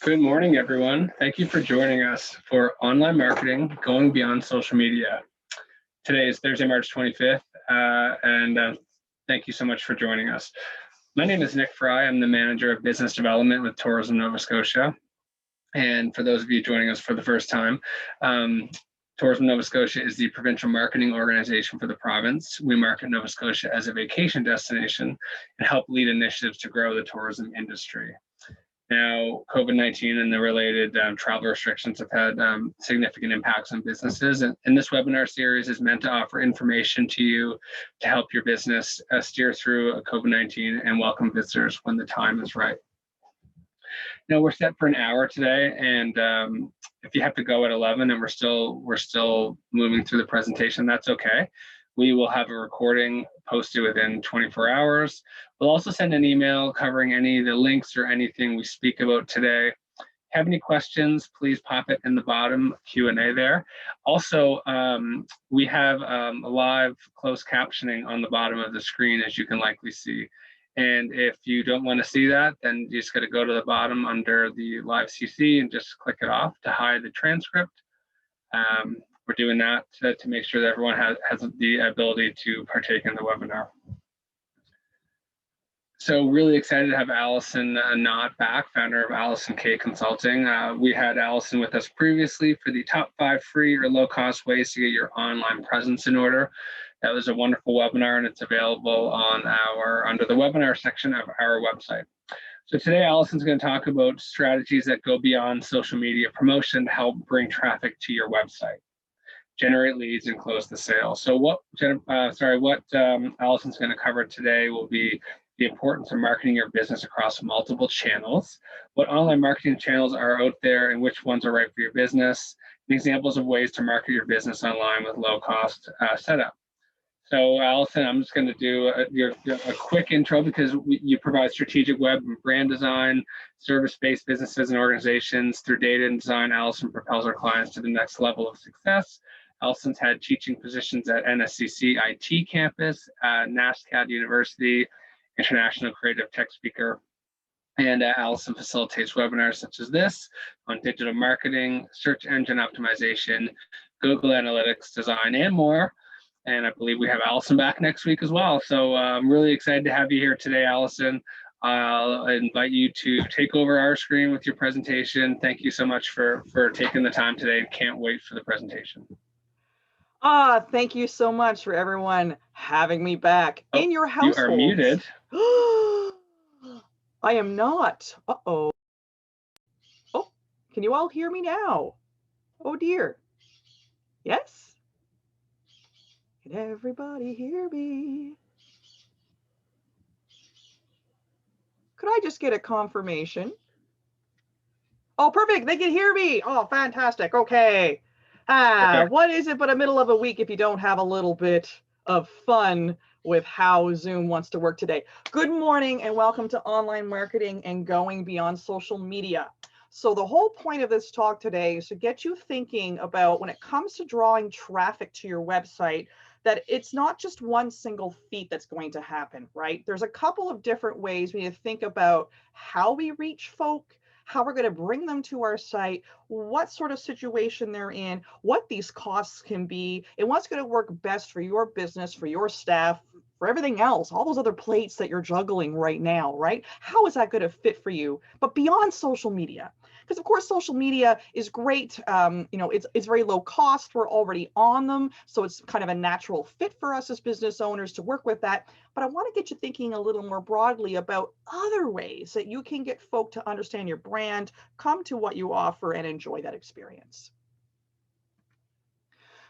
Good morning, everyone. Thank you for joining us for Online Marketing Going Beyond Social Media. Today is Thursday, March 25th, and thank you so much for joining us. My name is Nick Fry. I'm the Manager of Business Development with Tourism Nova Scotia. And for those of you joining us for the first time, Tourism Nova Scotia is the provincial marketing organization for the province. We market Nova Scotia as a vacation destination and help lead initiatives to grow the tourism industry. Now, COVID-19 and the related travel restrictions have had significant impacts on businesses. And this webinar series is meant to offer information to you to help your business steer through COVID-19 and welcome visitors when the time is right. Now, we're set for an hour today, and if you have to go at 11 and we're still moving through the presentation, that's okay. We will have a recording posted within 24 hours. We'll also send an email covering any of the links or anything we speak about today. Have any questions, please pop it in the bottom Q&A there. Also, we have a live closed captioning on the bottom of the screen, as you can likely see. And if you don't want to see that, then you just got to go to the bottom under the live CC and just click it off to hide the transcript. We're doing that to make sure that everyone has the ability to partake in the webinar. So really excited to have Allison Knott back, founder of Allison K Consulting. We had Allison with us previously for the top 5 free or low-cost ways to get your online presence in order. That was a wonderful webinar, and it's available on under the webinar section of our website. So today, Allison's going to talk about strategies that go beyond social media promotion to help bring traffic to your website, generate leads, and close the sale. So what Allison's going to cover today will be the importance of marketing your business across multiple channels, what online marketing channels are out there and which ones are right for your business, and examples of ways to market your business online with low-cost setup. So Allison, I'm just going to do a quick intro because you provide strategic web and brand design, service-based businesses and organizations. Through data and design, Allison propels our clients to the next level of success. Allison's had teaching positions at NSCC IT campus, NASCAD University, international creative tech speaker, and Allison facilitates webinars such as this on digital marketing, search engine optimization, Google Analytics design, and more. And I believe we have Allison back next week as well. So I'm really excited to have you here today, Allison. I'll invite you to take over our screen with your presentation. Thank you so much for taking the time today. Can't wait for the presentation. Thank you so much for everyone having me back in your household. You are muted. I am not. Uh-oh. Oh, can you all hear me now? Oh dear. Yes? Can everybody hear me? Could I just get a confirmation? Oh, perfect. They can hear me. Oh, fantastic. Okay. What is it but a middle of a week if you don't have a little bit of fun with how Zoom wants to work today? Good morning and welcome to Online Marketing and Going Beyond Social Media. So the whole point of this talk today is to get you thinking about when it comes to drawing traffic to your website, that it's not just one single feat that's going to happen, right? There's a couple of different ways we need to think about how we reach folk, how we're going to bring them to our site, what sort of situation they're in, what these costs can be, and what's going to work best for your business, for your staff, for everything else, all those other plates that you're juggling right now, right? How is that going to fit for you? But beyond social media, because of course social media is great. It's very low cost. We're already on them, so it's kind of a natural fit for us as business owners to work with that. But I want to get you thinking a little more broadly about other ways that you can get folk to understand your brand, come to what you offer, and enjoy that experience.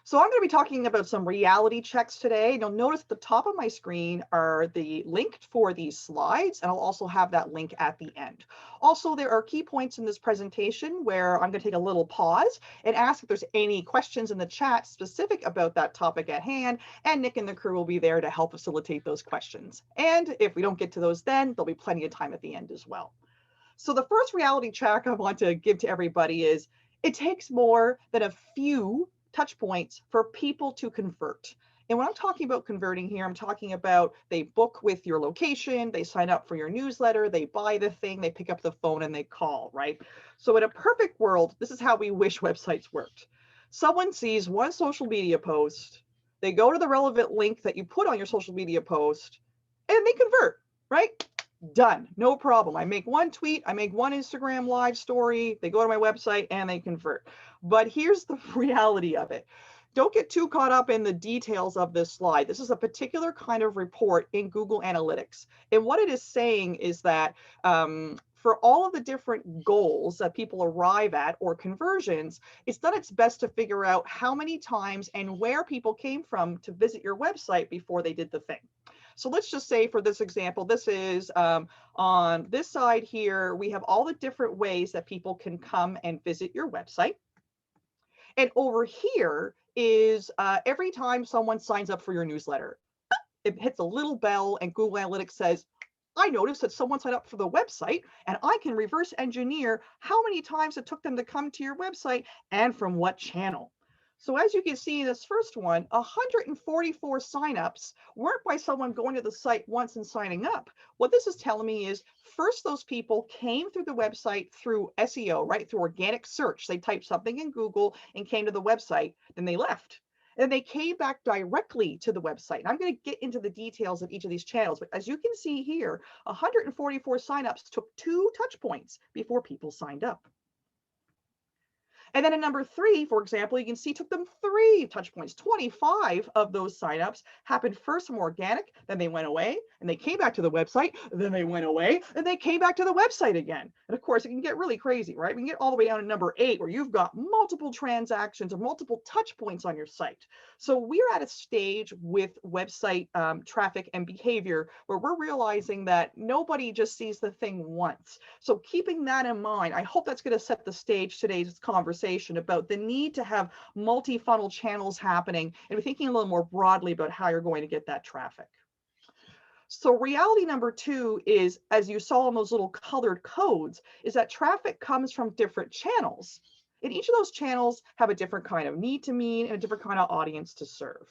So I'm going to be talking about some reality checks today. You'll notice at the top of my screen are the link for these slides, and I'll also have that link at the end. Also, there are key points in this presentation where I'm going to take a little pause and ask if there's any questions in the chat specific about that topic at hand, and Nick and the crew will be there to help facilitate those questions. And if we don't get to those then, there'll be plenty of time at the end as well. So the first reality check I want to give to everybody is it takes more than a few touch points for people to convert. And when I'm talking about converting here, I'm talking about they book with your location, they sign up for your newsletter, they buy the thing, they pick up the phone and they call, right? So in a perfect world, this is how we wish websites worked. Someone sees one social media post, they go to the relevant link that you put on your social media post, and they convert, right? Done, no problem. I make one tweet, I make one Instagram live story, they go to my website and they convert. But here's the reality of it. Don't get too caught up in the details of this slide. This is a particular kind of report in Google Analytics. And what it is saying is that for all of the different goals that people arrive at or conversions, it's done its best to figure out how many times and where people came from to visit your website before they did the thing. So let's just say for this example, this is on this side here, we have all the different ways that people can come and visit your website. And over here is every time someone signs up for your newsletter, it hits a little bell and Google Analytics says, I noticed that someone signed up for the website and I can reverse engineer how many times it took them to come to your website and from what channel. So as you can see in this first one, 144 signups weren't by someone going to the site once and signing up. What this is telling me is first those people came through the website through SEO, right? Through organic search. They typed something in Google and came to the website, then they left. And they came back directly to the website. And I'm going to get into the details of each of these channels. But as you can see here, 144 signups took 2 touch points before people signed up. And then in number 3, for example, you can see took them 3 touch points. 25 of those signups happened first from organic, then they went away, and they came back to the website, then they went away, and they came back to the website again. And of course, it can get really crazy, right? We can get all the way down to number 8, where you've got multiple transactions or multiple touch points on your site. So we're at a stage with website traffic and behavior where we're realizing that nobody just sees the thing once. So keeping that in mind, I hope that's going to set the stage today's conversation about the need to have multi-funnel channels happening and thinking a little more broadly about how you're going to get that traffic. So reality number 2 is, as you saw in those little colored codes, is that traffic comes from different channels. And each of those channels have a different kind of need to meet and a different kind of audience to serve.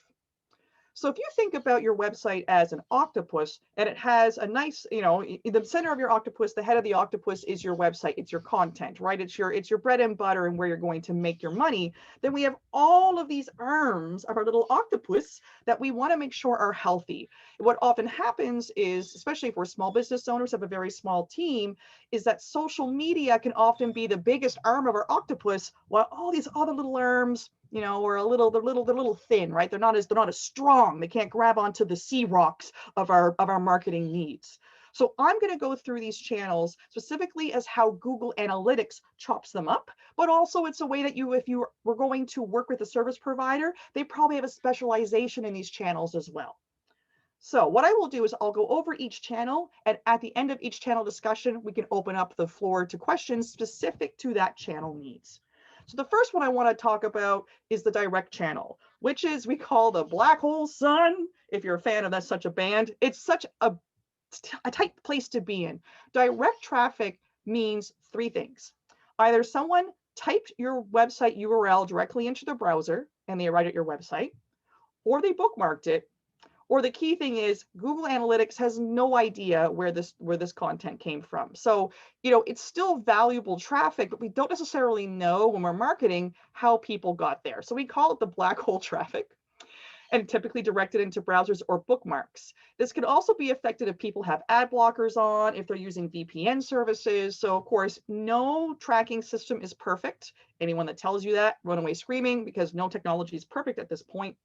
So if you think about your website as an octopus and it has a nice, in the center of your octopus, the head of the octopus is your website, it's your content, right? It's your bread and butter and where you're going to make your money. Then we have all of these arms of our little octopus that we want to make sure are healthy. What often happens is, especially if we're small business owners, have a very small team, is that social media can often be the biggest arm of our octopus, while all these other little arms, are a little thin, right? They're not as strong. They can't grab onto the sea rocks of our marketing needs. So I'm going to go through these channels specifically as how Google Analytics chops them up, but also it's a way that if you were going to work with a service provider, they probably have a specialization in these channels as well. So what I will do is I'll go over each channel, and at the end of each channel discussion, we can open up the floor to questions specific to that channel needs. So the first one I want to talk about is the direct channel, which is we call the Black Hole Sun. If you're a fan of such a band, it's such a tight place to be in. Direct traffic means 3 things. Either someone typed your website URL directly into the browser and they arrived at your website, or they bookmarked it, or the key thing is Google Analytics has no idea where this content came from. So, it's still valuable traffic, but we don't necessarily know when we're marketing how people got there. So we call it the black hole traffic, and typically directed into browsers or bookmarks. This can also be affected if people have ad blockers on, if they're using VPN services. So of course, no tracking system is perfect. Anyone that tells you that, run away screaming, because no technology is perfect at this point.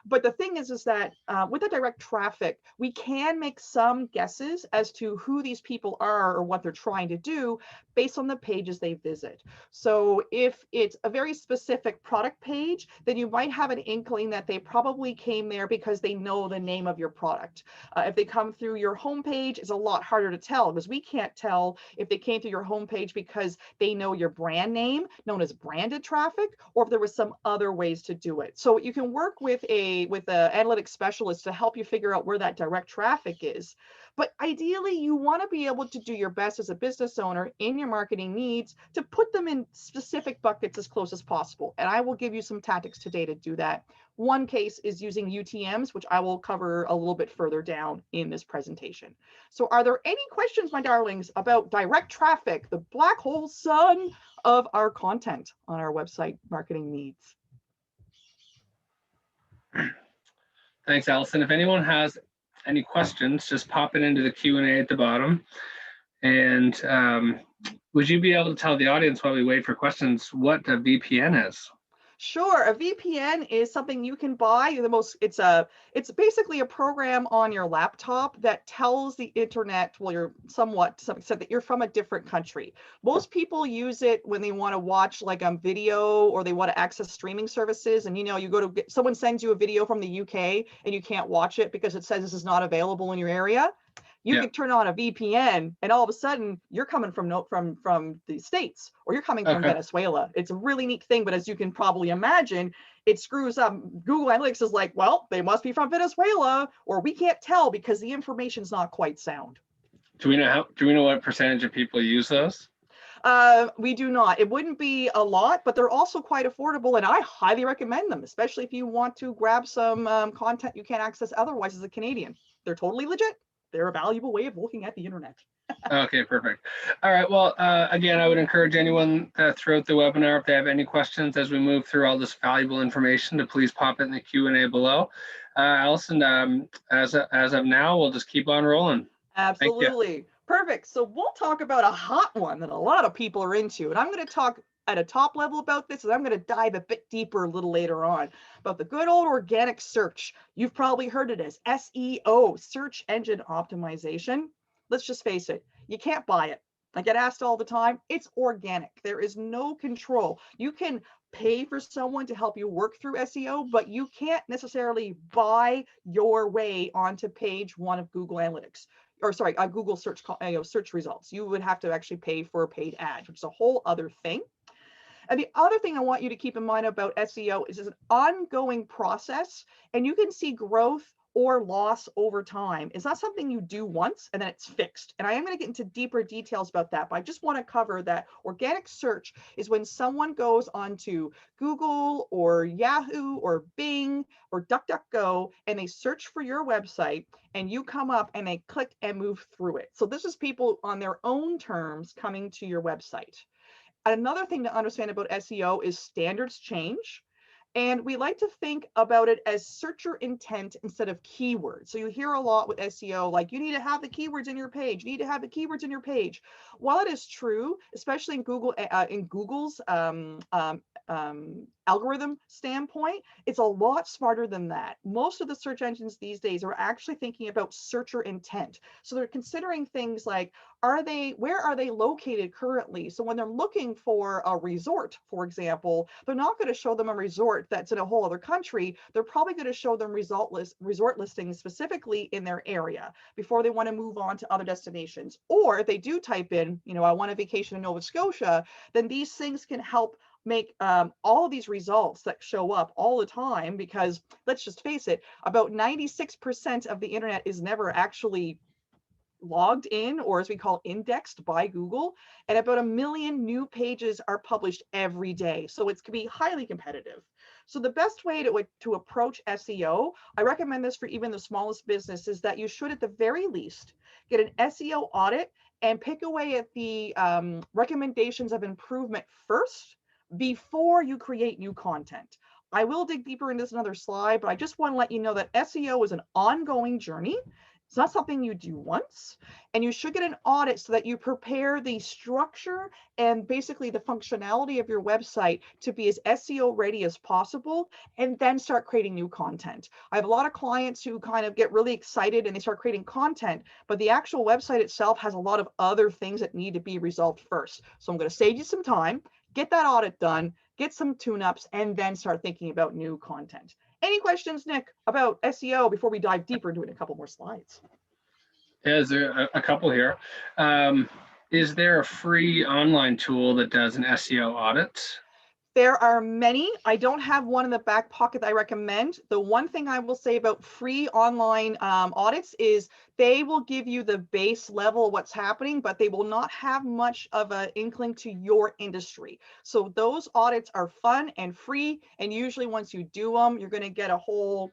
But the thing is that with the direct traffic, we can make some guesses as to who these people are or what they're trying to do based on the pages they visit. So if it's a very specific product page, then you might have an inkling that they probably came there because they know the name of your product. If they come through your homepage, it's a lot harder to tell, because we can't tell if they came through your homepage because they know your brand name, known as branded traffic, or if there was some other ways to do it. So you can work with a a analytics specialist to help you figure out where that direct traffic is. But ideally, you want to be able to do your best as a business owner in your marketing needs to put them in specific buckets as close as possible. And I will give you some tactics today to do that. One case is using UTMs, which I will cover a little bit further down in this presentation. So are there any questions, my darlings, about direct traffic, the black hole sun of our content on our website marketing needs? Thanks, Allison. If anyone has any questions, just pop it into the Q&A at the bottom. And would you be able to tell the audience while we wait for questions what a VPN is? Sure. A VPN is something you can buy. It's basically a program on your laptop that tells the internet, well, you're somewhat to some extent, that you're from a different country. Most people use it when they want to watch like a video or they want to access streaming services. And you go to someone sends you a video from the UK and you can't watch it because it says this is not available in your area. You can turn on a VPN and all of a sudden you're coming from the States, or you're coming from Venezuela. It's a really neat thing, but as you can probably imagine, it screws up. Google Analytics is like, well, they must be from Venezuela, or we can't tell because the information's not quite sound. Do we know what percentage of people use those? We do not. It wouldn't be a lot, but they're also quite affordable, and I highly recommend them, especially if you want to grab some content you can't access otherwise as a Canadian. They're totally legit. They're a valuable way of looking at the internet. Okay, perfect. All right. Well, again, I would encourage anyone throughout the webinar, if they have any questions as we move through all this valuable information, to please pop it in the Q&A below. Allison, as of now, we'll just keep on rolling. Absolutely. Perfect. So we'll talk about a hot one that a lot of people are into, and I'm going to talk at a top level about this, and I'm going to dive a bit deeper a little later on about the good old organic search. You've probably heard it as SEO, search engine optimization. Let's just face it, you can't buy it. I get asked all the time. It's organic. There is no control. You can pay for someone to help you work through SEO, but you can't necessarily buy your way onto page 1 of Google Analytics. Or sorry, Google search results. You would have to actually pay for a paid ad, which is a whole other thing. And the other thing I want you to keep in mind about SEO is it's an ongoing process, and you can see growth or loss over time. It's not something you do once and then it's fixed. And I am going to get into deeper details about that, but I just want to cover that organic search is when someone goes onto Google or Yahoo or Bing or DuckDuckGo and they search for your website, and you come up and they click and move through it. So this is people on their own terms coming to your website. Another thing to understand about SEO is standards change. And we like to think about it as searcher intent instead of keywords. So you hear a lot with SEO, like you need to have the keywords in your page. You need to have the keywords in your page. While it is true, especially in Google's algorithm standpoint, it's a lot smarter than that. Most of the search engines these days are actually thinking about searcher intent. So they're considering things like, where are they located currently? So when they're looking for a resort, for example, they're not going to show them a resort that's in a whole other country. They're probably going to show them resort listings specifically in their area before they want to move on to other destinations. Or if they do type in, I want a vacation in Nova Scotia, then these things can help make all of these results that show up all the time, because let's just face it, about 96% of the internet is never actually logged in, or as we call indexed by Google, and about 1 million new pages are published every day. So it's going to be highly competitive. So the best way to approach SEO, I recommend this for even the smallest business, is that you should at the very least get an SEO audit and pick away at the recommendations of improvement first before you create new content. I will dig deeper into this another slide, but I just want to let you know that SEO is an ongoing journey. It's not something you do once, and you should get an audit so that you prepare the structure and basically the functionality of your website to be as SEO ready as possible, and then start creating new content. I have a lot of clients who kind of get really excited and they start creating content, but the actual website itself has a lot of other things that need to be resolved first. So I'm going to save you some time, get that audit done, get some tune-ups, and then start thinking about new content. Any questions, Nick, about SEO before we dive deeper into it in a couple more slides? Yeah, there's a couple here. Is there a free online tool that does an SEO audit? There are many. I don't have one in the back pocket that I recommend. The one thing I will say about free online audits is they will give you the base level of what's happening, but they will not have much of an inkling to your industry. So those audits are fun and free. And usually once you do them, you're going to get a whole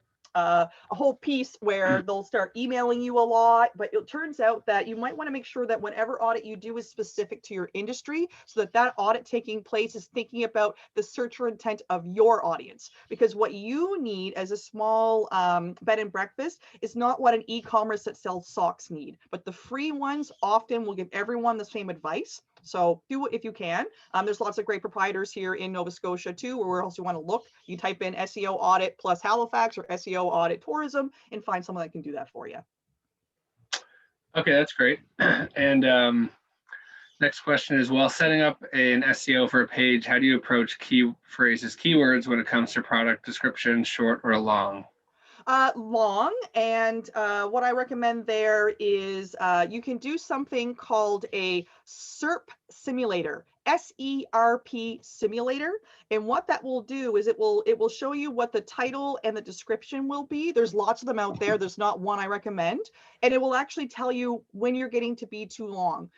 piece where they'll start emailing you a lot, but it turns out that you might want to make sure that whatever audit you do is specific to your industry, so that that audit taking place is thinking about the searcher intent of your audience. Because what you need as a small bed and breakfast is not what an e-commerce that sells socks need, but the free ones often will give everyone the same advice. So do it if you can. There's lots of great proprietors here in Nova Scotia too, or where else you want to look. You type in SEO audit plus Halifax or SEO audit tourism and find someone that can do that for you. Okay, that's great. And next question is, while setting up an SEO for a page, how do you approach key phrases, keywords when it comes to product description, short or long? Long, and what I recommend there is you can do something called a SERP simulator, SERP simulator. And what that will do is it will show you what the title and the description will be. There's lots of them out there. There's not one I recommend. And it will actually tell you when you're getting to be too long.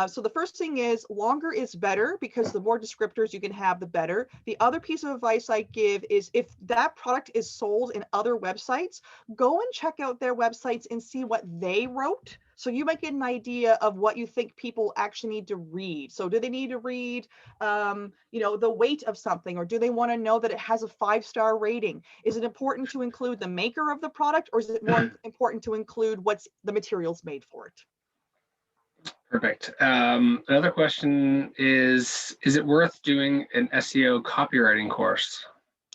So the first thing is longer is better, because the more descriptors you can have, the better. The other piece of advice I give is if that product is sold in other websites, go and check out their websites and see what they wrote. So you might get an idea of what you think people actually need to read. So do they need to read, the weight of something, or do they want to know that it has a 5-star rating? Is it important to include the maker of the product, or is it more important to include what's the materials made for it? Perfect. Another question is it worth doing an SEO copywriting course?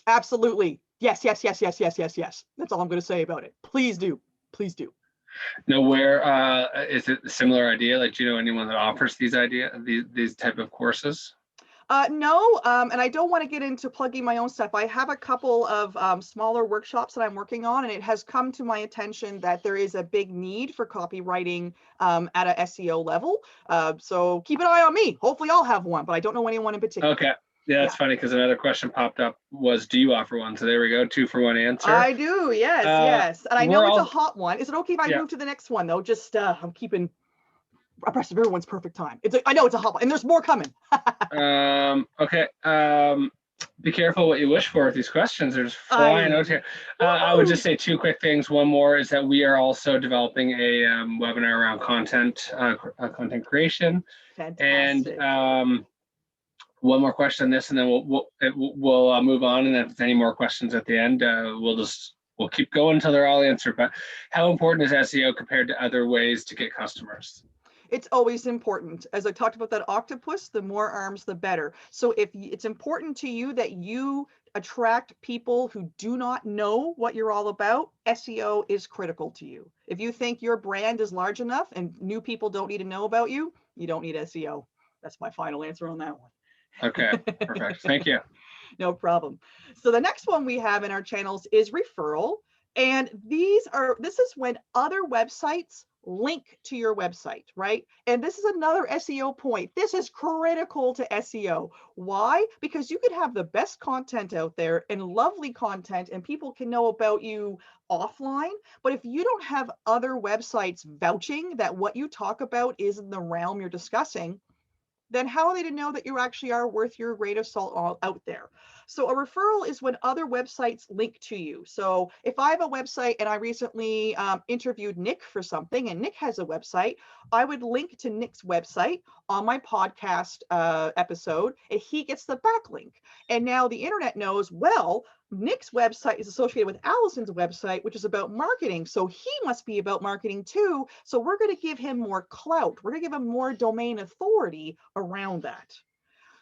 Absolutely. Yes. That's all I'm going to say about it. Please do. Now, where is it a similar idea? Like, do you know anyone that offers these type of courses? No, and I don't want to get into plugging my own stuff. I have a couple of smaller workshops that I'm working on, and it has come to my attention that there is a big need for copywriting at a SEO level. So keep an eye on me. Hopefully I'll have one, but I don't know anyone in particular. Okay. Yeah, that's funny, because another question popped up was, do you offer one? So there we go, 2-for-1 answer. I do, yes. And I know it's a hot one. Is it okay if I move to the next one, though? Just I'm keeping abreast of everyone's perfect time. I know it's a hot one, and there's more coming. Okay. Be careful what you wish for with these questions. There's flying out here. I would just say 2 quick things. One more is that we are also developing a webinar around content creation. Fantastic. And one more question on this, and then we'll move on. And if there's any more questions at the end, we'll keep going until they're all answered. But how important is SEO compared to other ways to get customers? It's always important. As I talked about that octopus, the more arms, the better. So if it's important to you that you attract people who do not know what you're all about, SEO is critical to you. If you think your brand is large enough and new people don't need to know about you, you don't need SEO. That's my final answer on that one. Okay, perfect. Thank you. No problem. So the next one we have in our channels is referral. And this is when other websites link to your website, right? And this is another SEO point. This is critical to SEO. Why? Because you could have the best content out there and lovely content, and people can know about you offline. But if you don't have other websites vouching that what you talk about is in the realm you're discussing, then how are they to know that you actually are worth your grade of salt out there? So a referral is when other websites link to you. So if I have a website and I recently interviewed Nick for something, and Nick has a website, I would link to Nick's website on my podcast episode, and he gets the backlink. And now the internet knows, well, Nick's website is associated with Allison's website, which is about marketing. So he must be about marketing too. So we're going to give him more clout. We're going to give him more domain authority around that.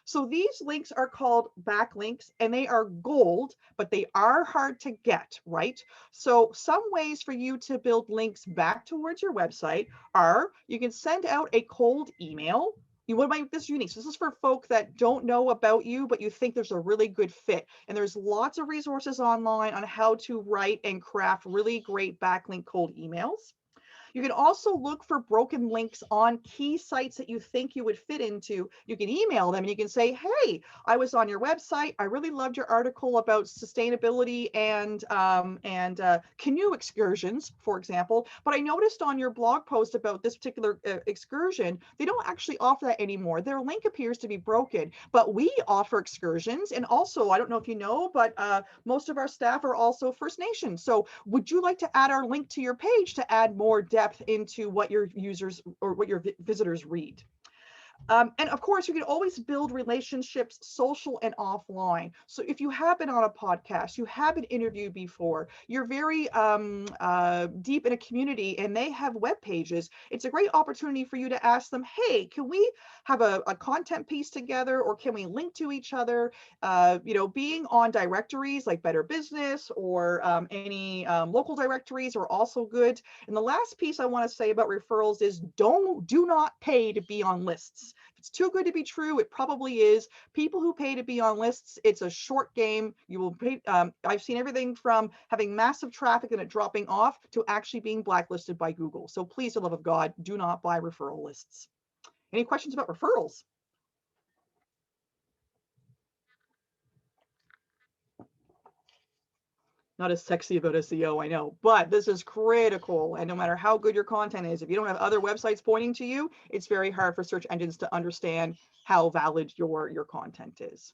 So these links are called backlinks, and they are gold, but they are hard to get, right? So some ways for you to build links back towards your website are you can send out a cold email. You want to make this unique. So this is for folk that don't know about you, but you think there's a really good fit. And there's lots of resources online on how to write and craft really great backlink cold emails. You can also look for broken links on key sites that you think you would fit into. You can email them and you can say, hey, I was on your website. I really loved your article about sustainability and canoe excursions, for example. But I noticed on your blog post about this particular excursion, they don't actually offer that anymore. Their link appears to be broken, but we offer excursions. And also, I don't know if you know, but most of our staff are also First Nations. So would you like to add our link to your page to add more depth into what your users or what your visitors read? And of course, you can always build relationships, social and offline. So if you have been on a podcast, you have been interviewed before, you're very deep in a community and they have web pages, it's a great opportunity for you to ask them, hey, can we have a content piece together, or can we link to each other? Being on directories like Better Business or any local directories are also good. And the last piece I want to say about referrals is do not pay to be on lists. If it's too good to be true, it probably is. People who pay to be on lists, it's a short game. You will pay. I've seen everything from having massive traffic and it dropping off to actually being blacklisted by Google. So please, for the love of God, do not buy referral lists. Any questions about referrals? Not as sexy about SEO, I know, but this is critical. And no matter how good your content is, if you don't have other websites pointing to you, it's very hard for search engines to understand how valid your content is.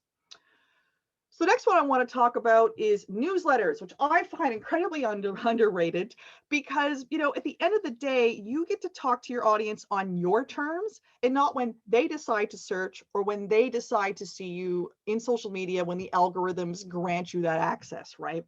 So the next one I want to talk about is newsletters, which I find incredibly underrated because, at the end of the day, you get to talk to your audience on your terms and not when they decide to search or when they decide to see you in social media when the algorithms grant you that access, right?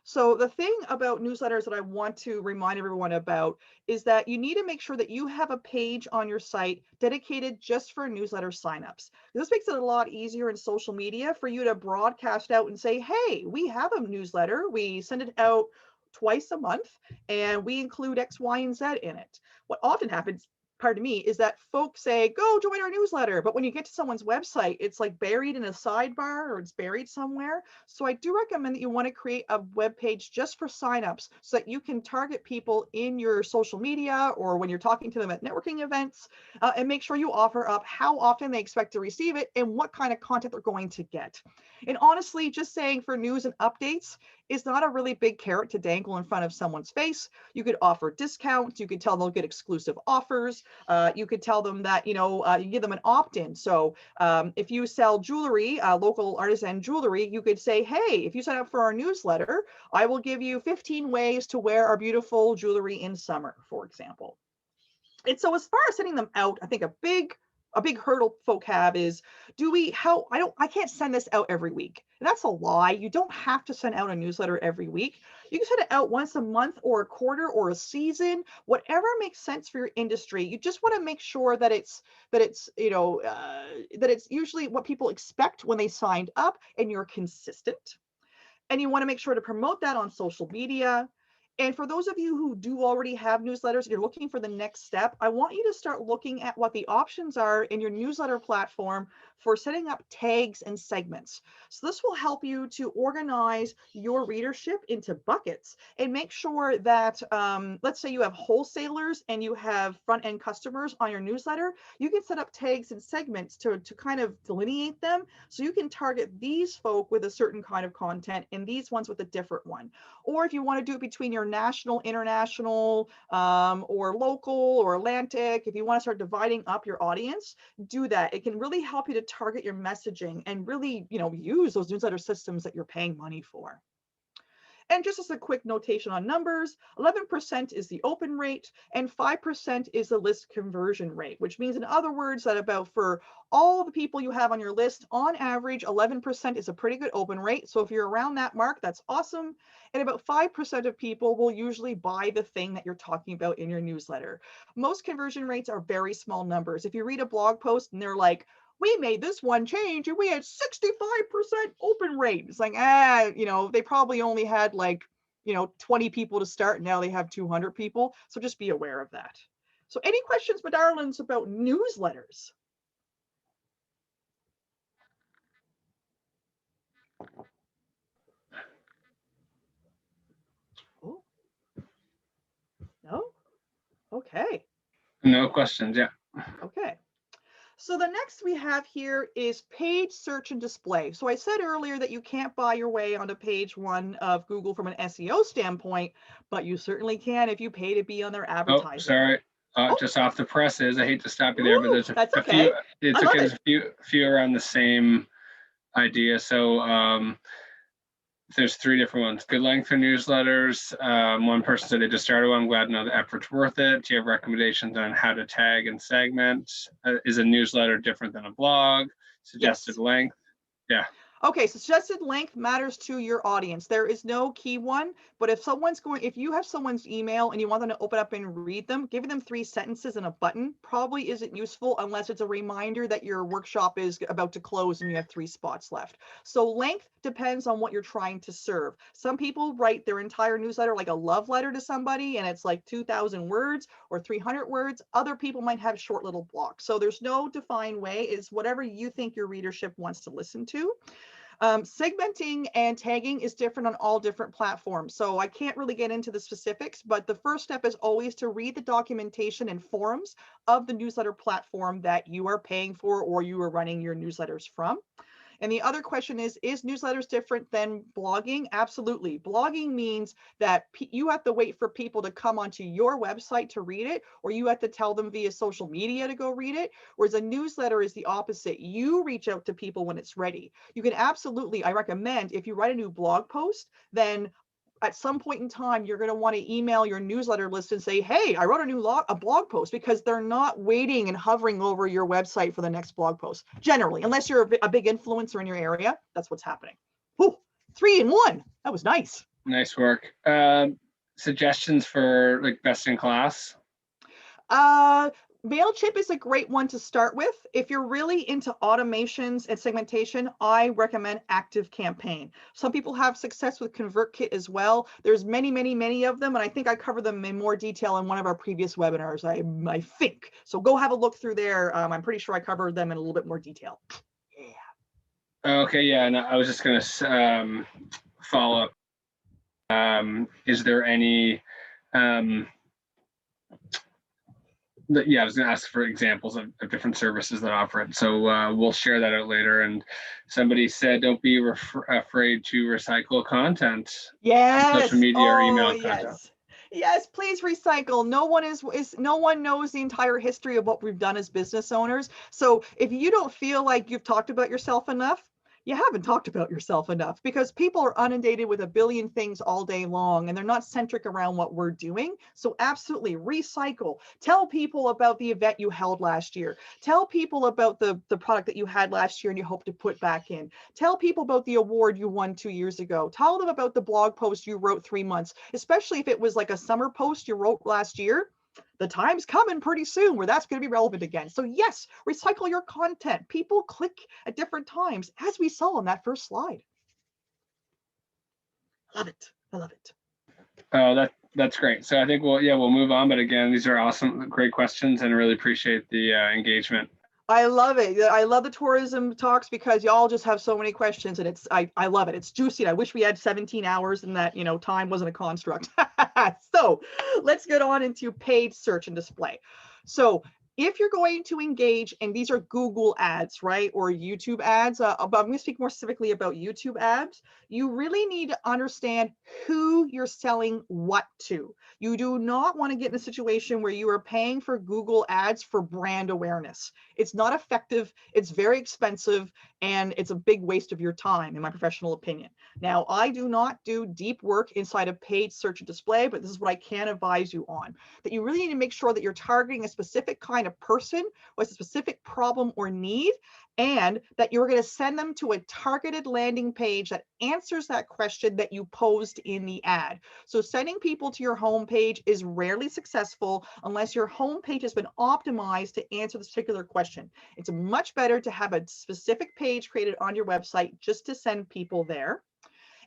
So the thing about newsletters that I want to remind everyone about is that you need to make sure that you have a page on your site dedicated just for newsletter signups. This makes it a lot easier in social media for you to broadcast out and say, hey, we have a newsletter. We send it out twice a month and we include X, Y, and Z in it. What often happens, pardon me, is that folks say, go join our newsletter. But when you get to someone's website, it's like buried in a sidebar or it's buried somewhere. So I do recommend that you want to create a web page just for signups so that you can target people in your social media or when you're talking to them at networking events and make sure you offer up how often they expect to receive it and what kind of content they're going to get. And honestly, just saying for news and updates is not a really big carrot to dangle in front of someone's face. You could offer discounts. You could tell them they'll get exclusive offers. You could tell them that, you give them an opt-in. So if you sell jewelry, local artisan jewelry, you could say, hey, if you sign up for our newsletter, I will give you 15 ways to wear our beautiful jewelry in summer, for example. And so as far as sending them out, I think a big hurdle folk have is, I can't send this out every week. And that's a lie. You don't have to send out a newsletter every week. You can send it out once a month or a quarter or a season, whatever makes sense for your industry. You just want to make sure that it's usually what people expect when they signed up and you're consistent. And you want to make sure to promote that on social media. And for those of you who do already have newsletters and you're looking for the next step, I want you to start looking at what the options are in your newsletter platform for setting up tags and segments. So this will help you to organize your readership into buckets and make sure that, let's say you have wholesalers and you have front-end customers on your newsletter, you can set up tags and segments to kind of delineate them so you can target these folk with a certain kind of content and these ones with a different one. Or if you want to do it between your national, international, or local or Atlantic, if you want to start dividing up your audience, do that. It can really help you to target your messaging and really, use those newsletter systems that you're paying money for. And just as a quick notation on numbers, 11% is the open rate and 5% is the list conversion rate, which means in other words that about for all the people you have on your list, on average, 11% is a pretty good open rate. So if you're around that mark, that's awesome. And about 5% of people will usually buy the thing that you're talking about in your newsletter. Most conversion rates are very small numbers. If you read a blog post and they're like, we made this one change and we had 65% open rate. It's like, they probably only had 20 people to start. Now they have 200 people. So just be aware of that. So any questions, my darlings, about newsletters? Oh, no? Okay. No questions. Yeah. Okay. So the next we have here is paid search and display. So I said earlier that you can't buy your way onto page 1 of Google from an SEO standpoint, but you certainly can if you pay to be on their Oh, advertising. sorry. Oh, Just off the presses. I hate to stop you there, but ooh, there's that's a okay. few. It's I okay. love There's it. a few around the same idea. So there's 3 different ones. Good length for newsletters. One person said they just started one. I'm glad to know the effort's worth it. Do you have recommendations on how to tag and segment? Is a newsletter different than a blog? Suggested Yes. length. Yeah. Okay, so suggested length matters to your audience. There is no key one, but if you have someone's email and you want them to open up and read them, giving them 3 sentences and a button probably isn't useful unless it's a reminder that your workshop is about to close and you have 3 spots left. So length depends on what you're trying to serve. Some people write their entire newsletter like a love letter to somebody and it's like 2,000 words or 300 words. Other people might have short little blocks. So there's no defined way. It's whatever you think your readership wants to listen to. Segmenting and tagging is different on all different platforms. So I can't really get into the specifics, but the first step is always to read the documentation and forums of the newsletter platform that you are paying for or you are running your newsletters from. And the other question is newsletters different than blogging? Absolutely. Blogging means that you have to wait for people to come onto your website to read it, or you have to tell them via social media to go read it. Whereas a newsletter is the opposite. You reach out to people when it's ready. You can absolutely, I recommend if you write a new blog post, then at some point in time, you're going to want to email your newsletter list and say, hey, I wrote a blog post, because they're not waiting and hovering over your website for the next blog post. Generally, unless you're a big influencer in your area, that's what's happening. Ooh, 3 in 1. That was nice. Nice work. Suggestions for like best in class? MailChimp is a great one to start with. If you're really into automations and segmentation, I recommend ActiveCampaign. Some people have success with ConvertKit as well. There's many, many, many of them, and I think I covered them in more detail in one of our previous webinars, I think. So go have a look through there. I'm pretty sure I covered them in a little bit more detail. Yeah. Okay, yeah, and I was just going to follow up. Is there any yeah, I was going to ask for examples of different services that offer it. So we'll share that out later. And somebody said, don't be afraid to recycle content. Yes. Social media or email content. Yes. Yes, please recycle. No one knows the entire history of what we've done as business owners. So if you don't feel like you've talked about yourself enough, you haven't talked about yourself enough, because people are inundated with a billion things all day long and they're not centric around what we're doing. So absolutely recycle. Tell people about the event you held last year. Tell people about the product that you had last year and you hope to put back in. Tell people about the award you won 2 years ago. Tell them about the blog post you wrote 3 months, especially if it was like a summer post you wrote last year. The time's coming pretty soon where that's going to be relevant again. So yes, recycle your content. People click at different times, as we saw on that first slide. I love it. I love it. Oh, that's great. So I think we'll move on. But again, these are awesome, great questions, and really appreciate the engagement. I love it. I love the tourism talks because y'all just have so many questions, and I love it. It's juicy. I wish we had 17 hours and that, time wasn't a construct. So let's get on into paid search and display. So if you're going to engage, and these are Google ads, right? Or YouTube ads, but I'm going to speak more specifically about YouTube ads. You really need to understand who you're selling what to. You do not want to get in a situation where you are paying for Google ads for brand awareness. It's not effective, it's very expensive, and it's a big waste of your time, in my professional opinion. Now, I do not do deep work inside of paid search and display, but this is what I can advise you on. That you really need to make sure that you're targeting a specific kind of person with a specific problem or need, and that you're going to send them to a targeted landing page that answers that question that you posed in the ad. So sending people to your homepage is rarely successful unless your homepage has been optimized to answer this particular question. It's much better to have a specific page created on your website just to send people there.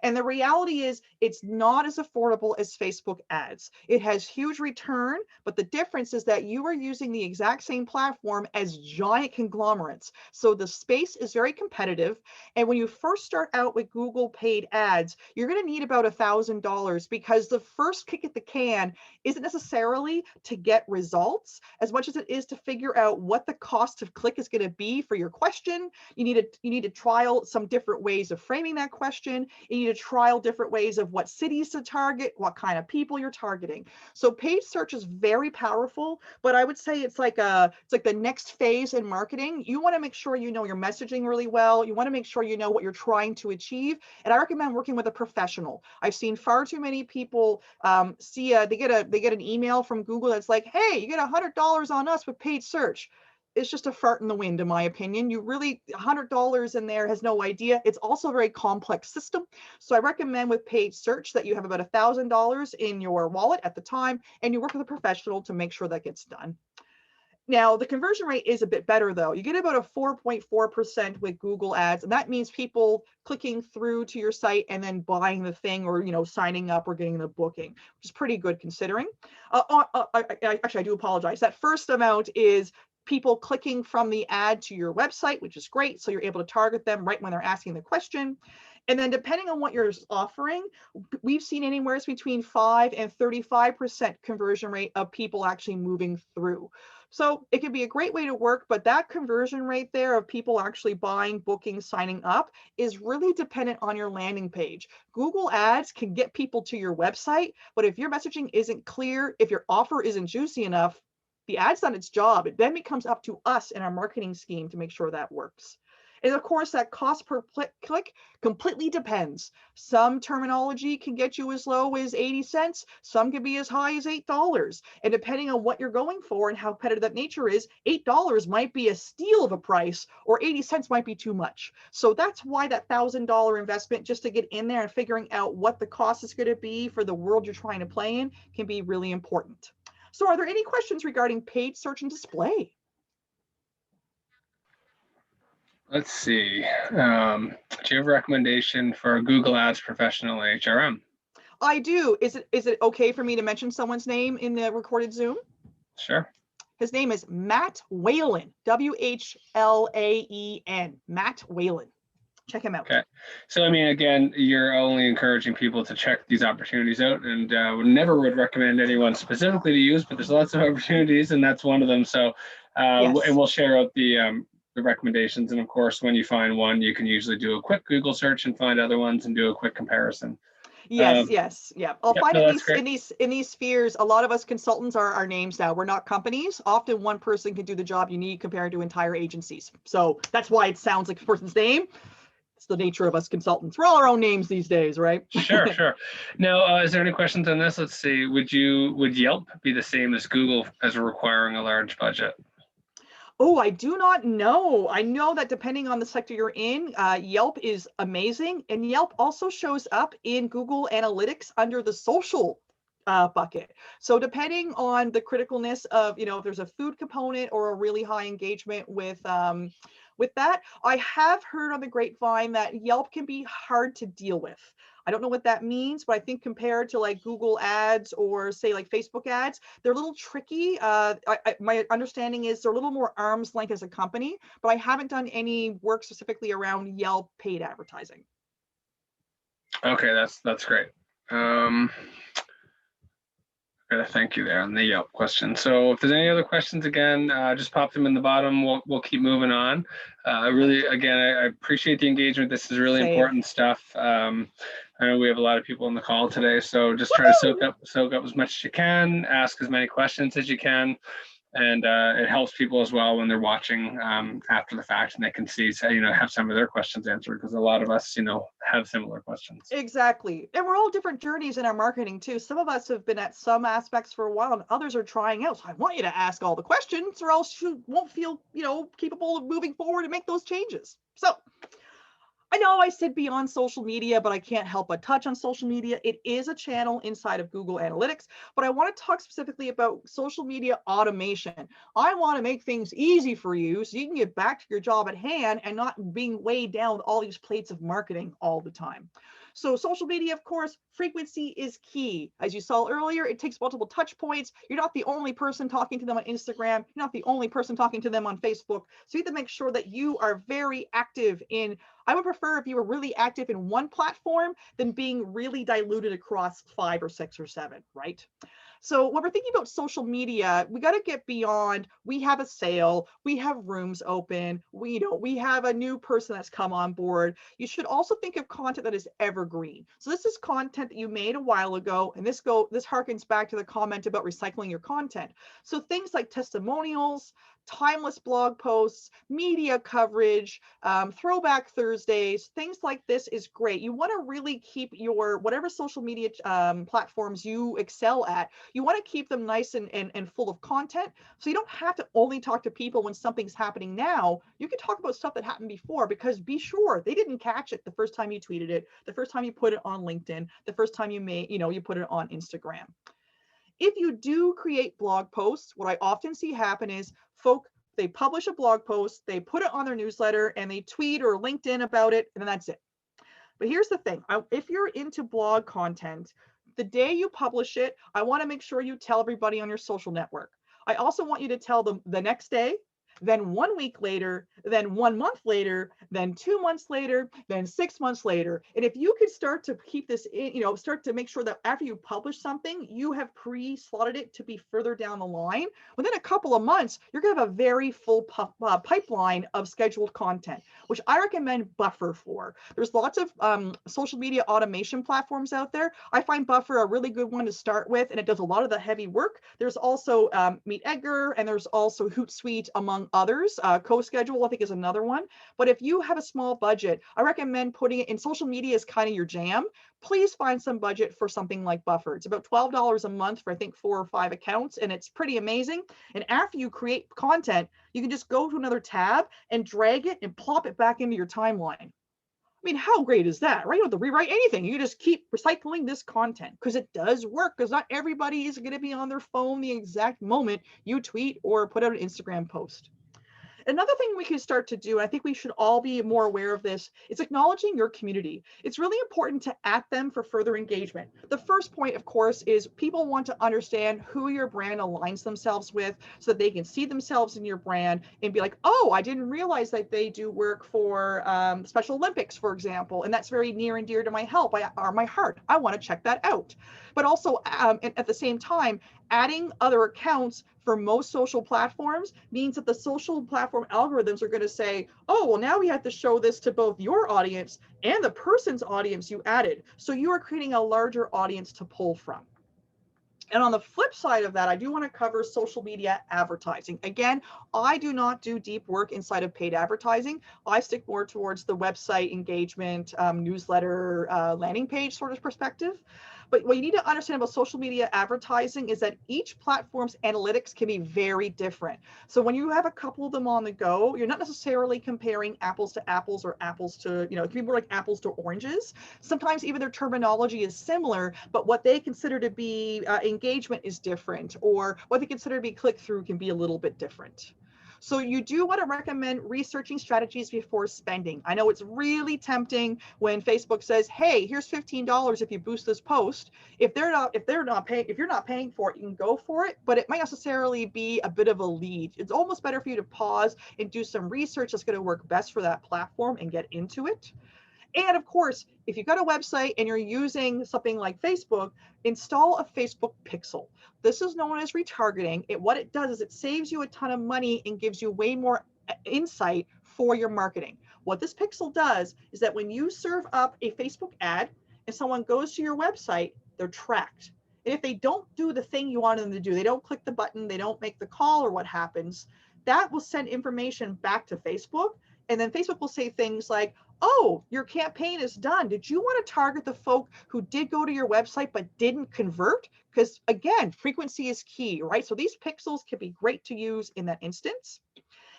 And the reality is it's not as affordable as Facebook ads. It has huge return, but the difference is that you are using the exact same platform as giant conglomerates. So the space is very competitive. And when you first start out with Google paid ads, you're going to need about $1,000 because the first kick at the can isn't necessarily to get results as much as it is to figure out what the cost of click is going to be for your question. You need to trial some different ways of framing that question. You need to trial different ways of what cities to target, what kind of people you're targeting. So paid search is very powerful, but I would say it's like the next phase in marketing. You want to make sure you know your messaging really well. You want to make sure you know what you're trying to achieve. And I recommend working with a professional. I've seen far too many people they get an email from Google that's like, hey, you get $100 on us with paid search. It's just a fart in the wind, in my opinion. You really, $100 in there has no idea. It's also a very complex system. So I recommend with paid search that you have about $1,000 in your wallet at the time, and you work with a professional to make sure that gets done. Now, the conversion rate is a bit better, though. You get about a 4.4% with Google ads, and that means people clicking through to your site and then buying the thing or, signing up or getting the booking, which is pretty good considering. Actually, I do apologize. That first amount is people clicking from the ad to your website, which is great. So you're able to target them right when they're asking the question. And then depending on what you're offering, we've seen anywhere between 5 and 35% conversion rate of people actually moving through. So it can be a great way to work, but that conversion rate there of people actually buying, booking, signing up is really dependent on your landing page. Google ads can get people to your website, but if your messaging isn't clear, if your offer isn't juicy enough, the ad's done its job. It then becomes up to us in our marketing scheme to make sure that works. And of course, that cost per click completely depends. Some terminology can get you as low as 80 cents. Some can be as high as $8. And depending on what you're going for and how competitive that nature is, $8 might be a steal of a price, or 80 cents might be too much. So that's why that $1,000 investment just to get in there and figuring out what the cost is going to be for the world you're trying to play in can be really important. So are there any questions regarding paid search and display? Let's see. Do you have a recommendation for Google Ads professional HRM? I do. Is it okay for me to mention someone's name in the recorded Zoom? Sure. His name is Matt Whalen, WHLAEN, Matt Whalen. Check him out. Okay. So, I mean, again, you're only encouraging people to check these opportunities out, and never would recommend anyone specifically to use, but there's lots of opportunities, and that's one of them. So, Yes. And we'll share out the recommendations. And of course, when you find one, you can usually do a quick Google search and find other ones and do a quick comparison. Yes, yes, yeah. I'll find no, in these spheres, a lot of us consultants are our names now. We're not companies. Often one person can do the job you need compared to entire agencies. So that's why it sounds like a person's name. It's the nature of us consultants. We're all our own names these days, right? Sure, sure. Now, is there any questions on this? Let's see. Would Yelp be the same as Google as requiring a large budget? Oh, I do not know. I know that depending on the sector you're in, Yelp is amazing. And Yelp also shows up in Google Analytics under the social bucket. So depending on the criticalness of, if there's a food component or a really high engagement with that, I have heard on the grapevine that Yelp can be hard to deal with. I don't know what that means, but I think compared to like Google ads or say like Facebook ads, they're a little tricky. My understanding is they're a little more arm's length as a company, but I haven't done any work specifically around Yelp paid advertising. Okay, that's great. Thank you there on the Yelp question. So if there's any other questions, again, just pop them in the bottom. We'll keep moving on. Really, again, I appreciate the engagement. This is really important stuff. I know we have a lot of people on the call today, so just try to soak up as much as you can, ask as many questions as you can. And it helps people as well when they're watching after the fact and they can see, have some of their questions answered, because a lot of us, have similar questions. Exactly. And we're all different journeys in our marketing too. Some of us have been at some aspects for a while and others are trying out. So I want you to ask all the questions or else you won't feel, capable of moving forward and make those changes. So I know I said beyond social media, but I can't help but touch on social media. It is a channel inside of Google Analytics, but I want to talk specifically about social media automation. I want to make things easy for you so you can get back to your job at hand and not being weighed down with all these plates of marketing all the time. So social media, of course, frequency is key. As you saw earlier, it takes multiple touch points. You're not the only person talking to them on Instagram. You're not the only person talking to them on Facebook. So you have to make sure that you are very active in, I would prefer if you were really active in one platform than being really diluted across 5 or 6 or 7, right? So when we're thinking about social media, we got to get beyond, we have a sale, we have rooms open, we have a new person that's come on board. You should also think of content that is evergreen. So this is content that you made a while ago, and this harkens back to the comment about recycling your content. So things like testimonials, timeless blog posts, media coverage, throwback Thursdays, things like this is great. You want to really keep your, whatever social media platforms you excel at, you want to keep them nice and full of content. So you don't have to only talk to people when something's happening now. You can talk about stuff that happened before, because be sure they didn't catch it the first time you tweeted it, the first time you put it on LinkedIn, the first time you put it on Instagram. If you do create blog posts, what I often see happen is they publish a blog post, they put it on their newsletter, and they tweet or LinkedIn about it, and then that's it. But here's the thing. If you're into blog content, the day you publish it, I want to make sure you tell everybody on your social network. I also want you to tell them the next day, then 1 week later, then 1 month later, then 2 months later, then 6 months later. And if you could start to keep this in, start to make sure that after you publish something, you have pre-slotted it to be further down the line, within a couple of months, you're going to have a very full pipeline of scheduled content, which I recommend Buffer for. There's lots of social media automation platforms out there. I find Buffer a really good one to start with, and it does a lot of the heavy work. There's also Meet Edgar, and there's also Hootsuite, among others. CoSchedule, I think, is another one. But if you have a small budget, I recommend putting it in. Social media is kind of your jam. Please find some budget for something like Buffer. It's about $12 a month for, I think, 4 or 5 accounts, and it's pretty amazing. And after you create content, you can just go to another tab and drag it and plop it back into your timeline. I mean, how great is that, right? You don't have to rewrite anything. You just keep recycling this content, because it does work, because not everybody is going to be on their phone the exact moment you tweet or put out an Instagram post. Another thing we can start to do, and I think we should all be more aware of this, is acknowledging your community. It's really important to at them for further engagement. The first point, of course, is people want to understand who your brand aligns themselves with, so that they can see themselves in your brand and be like, oh, I didn't realize that they do work for Special Olympics, for example, and that's very near and dear to my heart. I want to check that out. But also, at the same time, adding other accounts for most social platforms means that the social platform algorithms are going to say, oh, well, now we have to show this to both your audience and the person's audience you added. So you are creating a larger audience to pull from. And on the flip side of that, I do want to cover social media advertising. Again, I do not do deep work inside of paid advertising. I stick more towards the website engagement, newsletter, landing page sort of perspective. But what you need to understand about social media advertising is that each platform's analytics can be very different. So when you have a couple of them on the go, you're not necessarily comparing apples to apples or apples to, it can be more like apples to oranges. Sometimes even their terminology is similar, but what they consider to be engagement is different, or what they consider to be click-through can be a little bit different. So you do want to recommend researching strategies before spending. I know it's really tempting when Facebook says, hey, here's $15 if you boost this post. If you're not paying for it, you can go for it, but it might necessarily be a bit of a lead. It's almost better for you to pause and do some research that's going to work best for that platform and get into it. And of course, if you've got a website and you're using something like Facebook, install a Facebook pixel. This is known as retargeting. What it does is it saves you a ton of money and gives you way more insight for your marketing. What this pixel does is that when you serve up a Facebook ad and someone goes to your website, they're tracked. And if they don't do the thing you want them to do, they don't click the button, they don't make the call, or what happens, that will send information back to Facebook. And then Facebook will say things like, oh, your campaign is done. Did you want to target the folk who did go to your website but didn't convert? Because again, frequency is key, right? So these pixels can be great to use in that instance.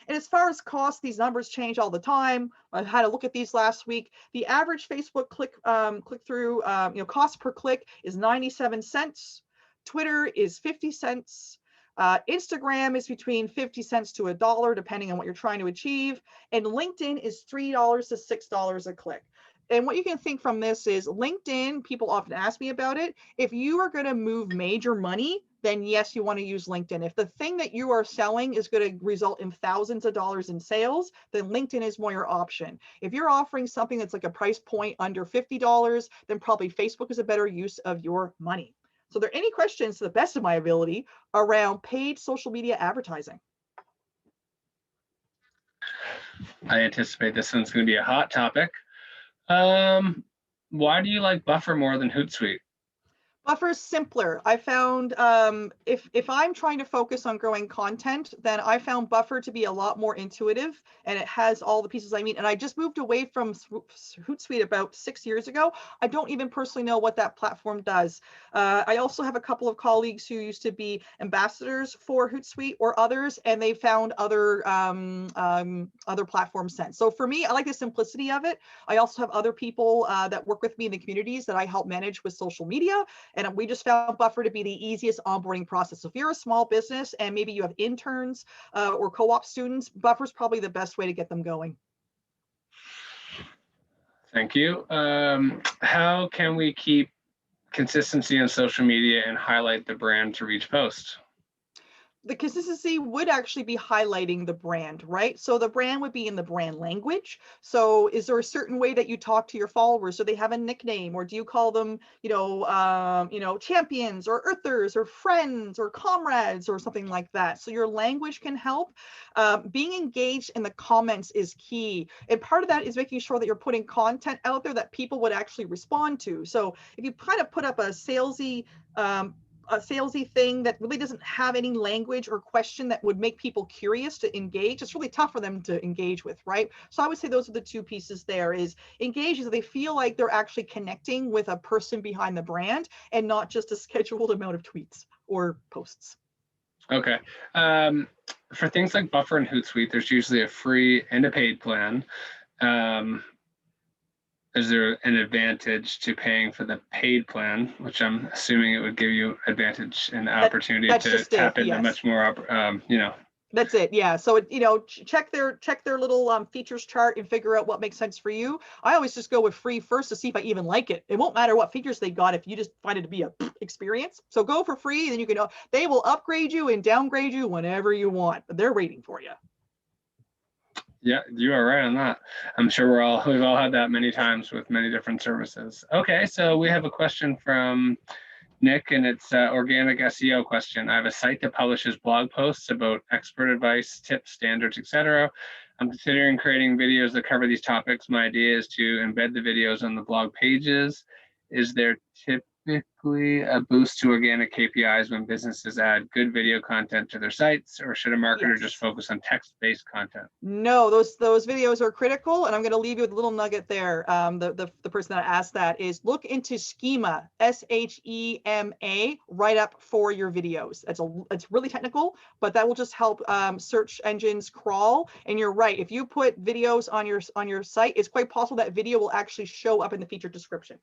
And as far as cost, these numbers change all the time. I had a look at these last week. The average Facebook click-through, cost per click is 97 cents. Twitter is 50 cents. Instagram is between 50 cents to $1, depending on what you're trying to achieve. And LinkedIn is $3 to $6 a click. And what you can think from this is LinkedIn, people often ask me about it. If you are going to move major money, then yes, you want to use LinkedIn. If the thing that you are selling is going to result in thousands of dollars in sales, then LinkedIn is more your option. If you're offering something that's like a price point under $50, then probably Facebook is a better use of your money. So are there any questions, to the best of my ability, around paid social media advertising? I anticipate this one's going to be a hot topic. Why do you like Buffer more than Hootsuite? Buffer is simpler. I found if I'm trying to focus on growing content, then I found Buffer to be a lot more intuitive, and it has all the pieces I need. And I just moved away from Hootsuite about 6 years ago. I don't even personally know what that platform does. I also have a couple of colleagues who used to be ambassadors for Hootsuite or others, and they found other platforms since. So for me, I like the simplicity of it. I also have other people that work with me in the communities that I help manage with social media. And we just found Buffer to be the easiest onboarding process. So if you're a small business and maybe you have interns or co-op students, Buffer is probably the best way to get them going. Thank you. How can we keep consistency on social media and highlight the brand to each post? The consistency would actually be highlighting the brand, right? So the brand would be in the brand language. So is there a certain way that you talk to your followers? Do they have a nickname, or do you call them, champions or earthers or friends or comrades or something like that? So your language can help. Being engaged in the comments is key. And part of that is making sure that you're putting content out there that people would actually respond to. So if you kind of put up a salesy thing that really doesn't have any language or question that would make people curious to engage, it's really tough for them to engage with, right? So I would say those are the two pieces there: is engage is they feel like they're actually connecting with a person behind the brand and not just a scheduled amount of tweets or posts. Okay. For things like Buffer and Hootsuite, there's usually a free and a paid plan. Is there an advantage to paying for the paid plan, which I'm assuming it would give you advantage and opportunity to tap into much more, That's it. Yeah. So, check their little features chart and figure out what makes sense for you. I always just go with free first to see if I even like it. It won't matter what features they got if you just find it to be a experience. So go for free, and then they will upgrade you and downgrade you whenever you want. They're waiting for you. Yeah, you are right on that. I'm sure we've all had that many times with many different services. Okay, so we have a question from Nick, and it's an organic SEO question. I have a site that publishes blog posts about expert advice, tips, standards, etc. I'm considering creating videos that cover these topics. My idea is to embed the videos on the blog pages. Is there typically a boost to organic KPIs when businesses add good video content to their sites, or should a marketer just focus on text-based content? No, those videos are critical, and I'm going to leave you with a little nugget there. The person that asked that is look into Schema, SHEMA, right up for your videos. It's really technical, but that will just help search engines crawl. And you're right, if you put videos on your site, it's quite possible that video will actually show up in the featured description.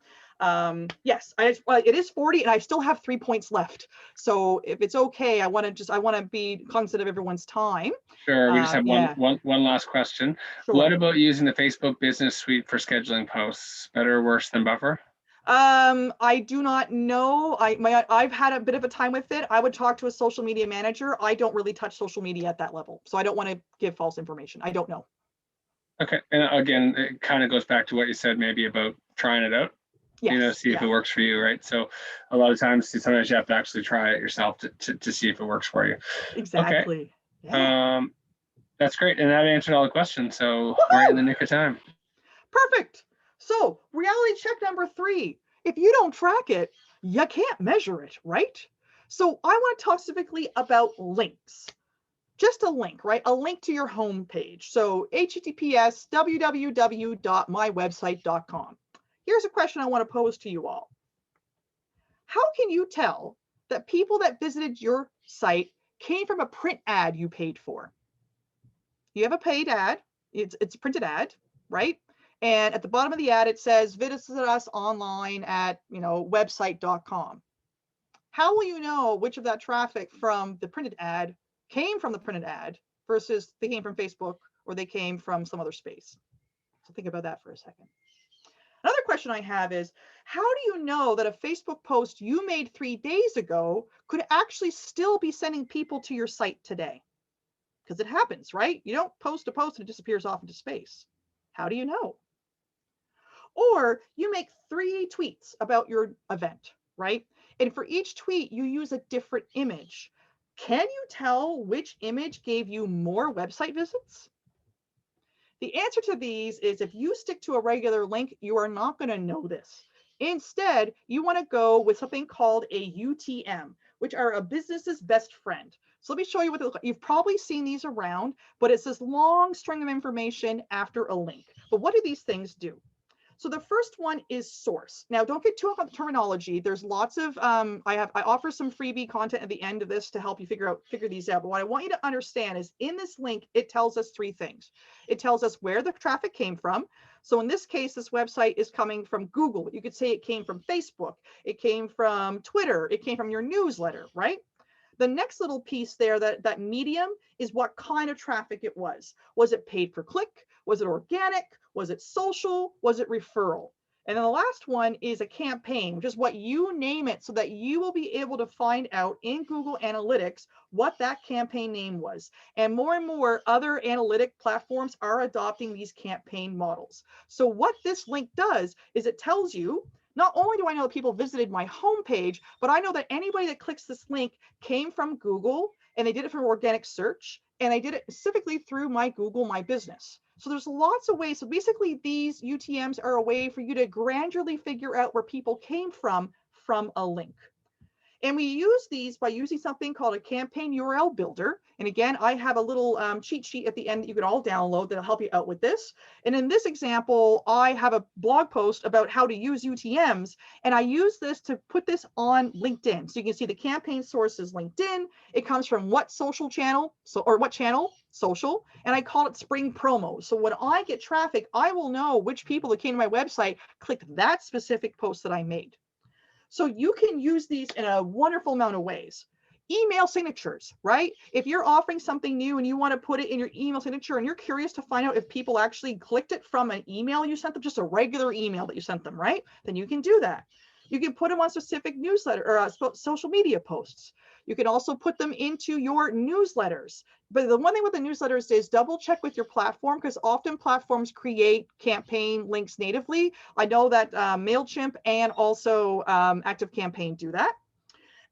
Yes, it is 40, and I still have 3 points left. So if it's okay, I want to be cognizant of everyone's time. Sure. We just have one last question. Sure. What about using the Facebook Business Suite for scheduling posts? Better or worse than Buffer? I do not know. I've had a bit of a time with it. I would talk to a social media manager. I don't really touch social media at that level, so I don't want to give false information. I don't know. Okay, and again, it kind of goes back to what you said maybe about trying it out. Yes, see if it works for you, right? So a lot of times, sometimes you have to actually try it yourself to see if it works for you. Exactly. Okay. Yeah. That's great, and that answered all the questions. So right in the nick of time. Perfect. So reality check number 3. If you don't track it, you can't measure it, right? So I want to talk specifically about links. Just a link, right? A link to your homepage. So https www.mywebsite.com. Here's a question I want to pose to you all. How can you tell that people that visited your site came from a print ad you paid for? You have a paid ad. It's a printed ad, right? And at the bottom of the ad, it says, visit us online at, website.com. How will you know which of that traffic from the printed ad came from the printed ad versus they came from Facebook or they came from some other space? So think about that for a second. Another question I have is, how do you know that a Facebook post you made 3 days ago could actually still be sending people to your site today? Because it happens, right? You don't post a post and it disappears off into space. How do you know? Or you make 3 tweets about your event, right? And for each tweet, you use a different image. Can you tell which image gave you more website visits? The answer to these is if you stick to a regular link, you are not going to know this. Instead, you want to go with something called a UTM, which are a business's best friend. So let me show you what they look like. You've probably seen these around, but it's this long string of information after a link. But what do these things do? So the first one is source. Now, don't get too off on the terminology. There's lots of, I offer some freebie content at the end of this to help you figure these out. But what I want you to understand is in this link, it tells us 3 things. It tells us where the traffic came from. So in this case, this website is coming from Google. You could say it came from Facebook. It came from Twitter. It came from your newsletter, right? The next little piece there, that medium, is what kind of traffic it was. Was it paid per click? Was it organic? Was it social? Was it referral? And then the last one is a campaign, which is what you name it so that you will be able to find out in Google Analytics what that campaign name was. And more other analytic platforms are adopting these campaign models. So what this link does is it tells you, not only do I know that people visited my homepage, but I know that anybody that clicks this link came from Google and they did it from organic search, and I did it specifically through my Google My Business. So there's lots of ways. So basically these UTMs are a way for you to gradually figure out where people came from a link. And we use these by using something called a campaign URL builder. And again, I have a little cheat sheet at the end that you can all download that'll help you out with this. And in this example, I have a blog post about how to use UTMs. And I use this to put this on LinkedIn. So you can see the campaign source is LinkedIn. It comes from what social channel, what channel? Social. And I call it spring promo. So when I get traffic, I will know which people that came to my website clicked that specific post that I made. So you can use these in a wonderful amount of ways. Email signatures, right? If you're offering something new and you want to put it in your email signature and you're curious to find out if people actually clicked it from an email you sent them, just a regular email that you sent them, right? Then you can do that. You can put them on specific newsletter or social media posts. You can also put them into your newsletters. But the one thing with the newsletters is double check with your platform, because often platforms create campaign links natively. I know that MailChimp and also ActiveCampaign do that.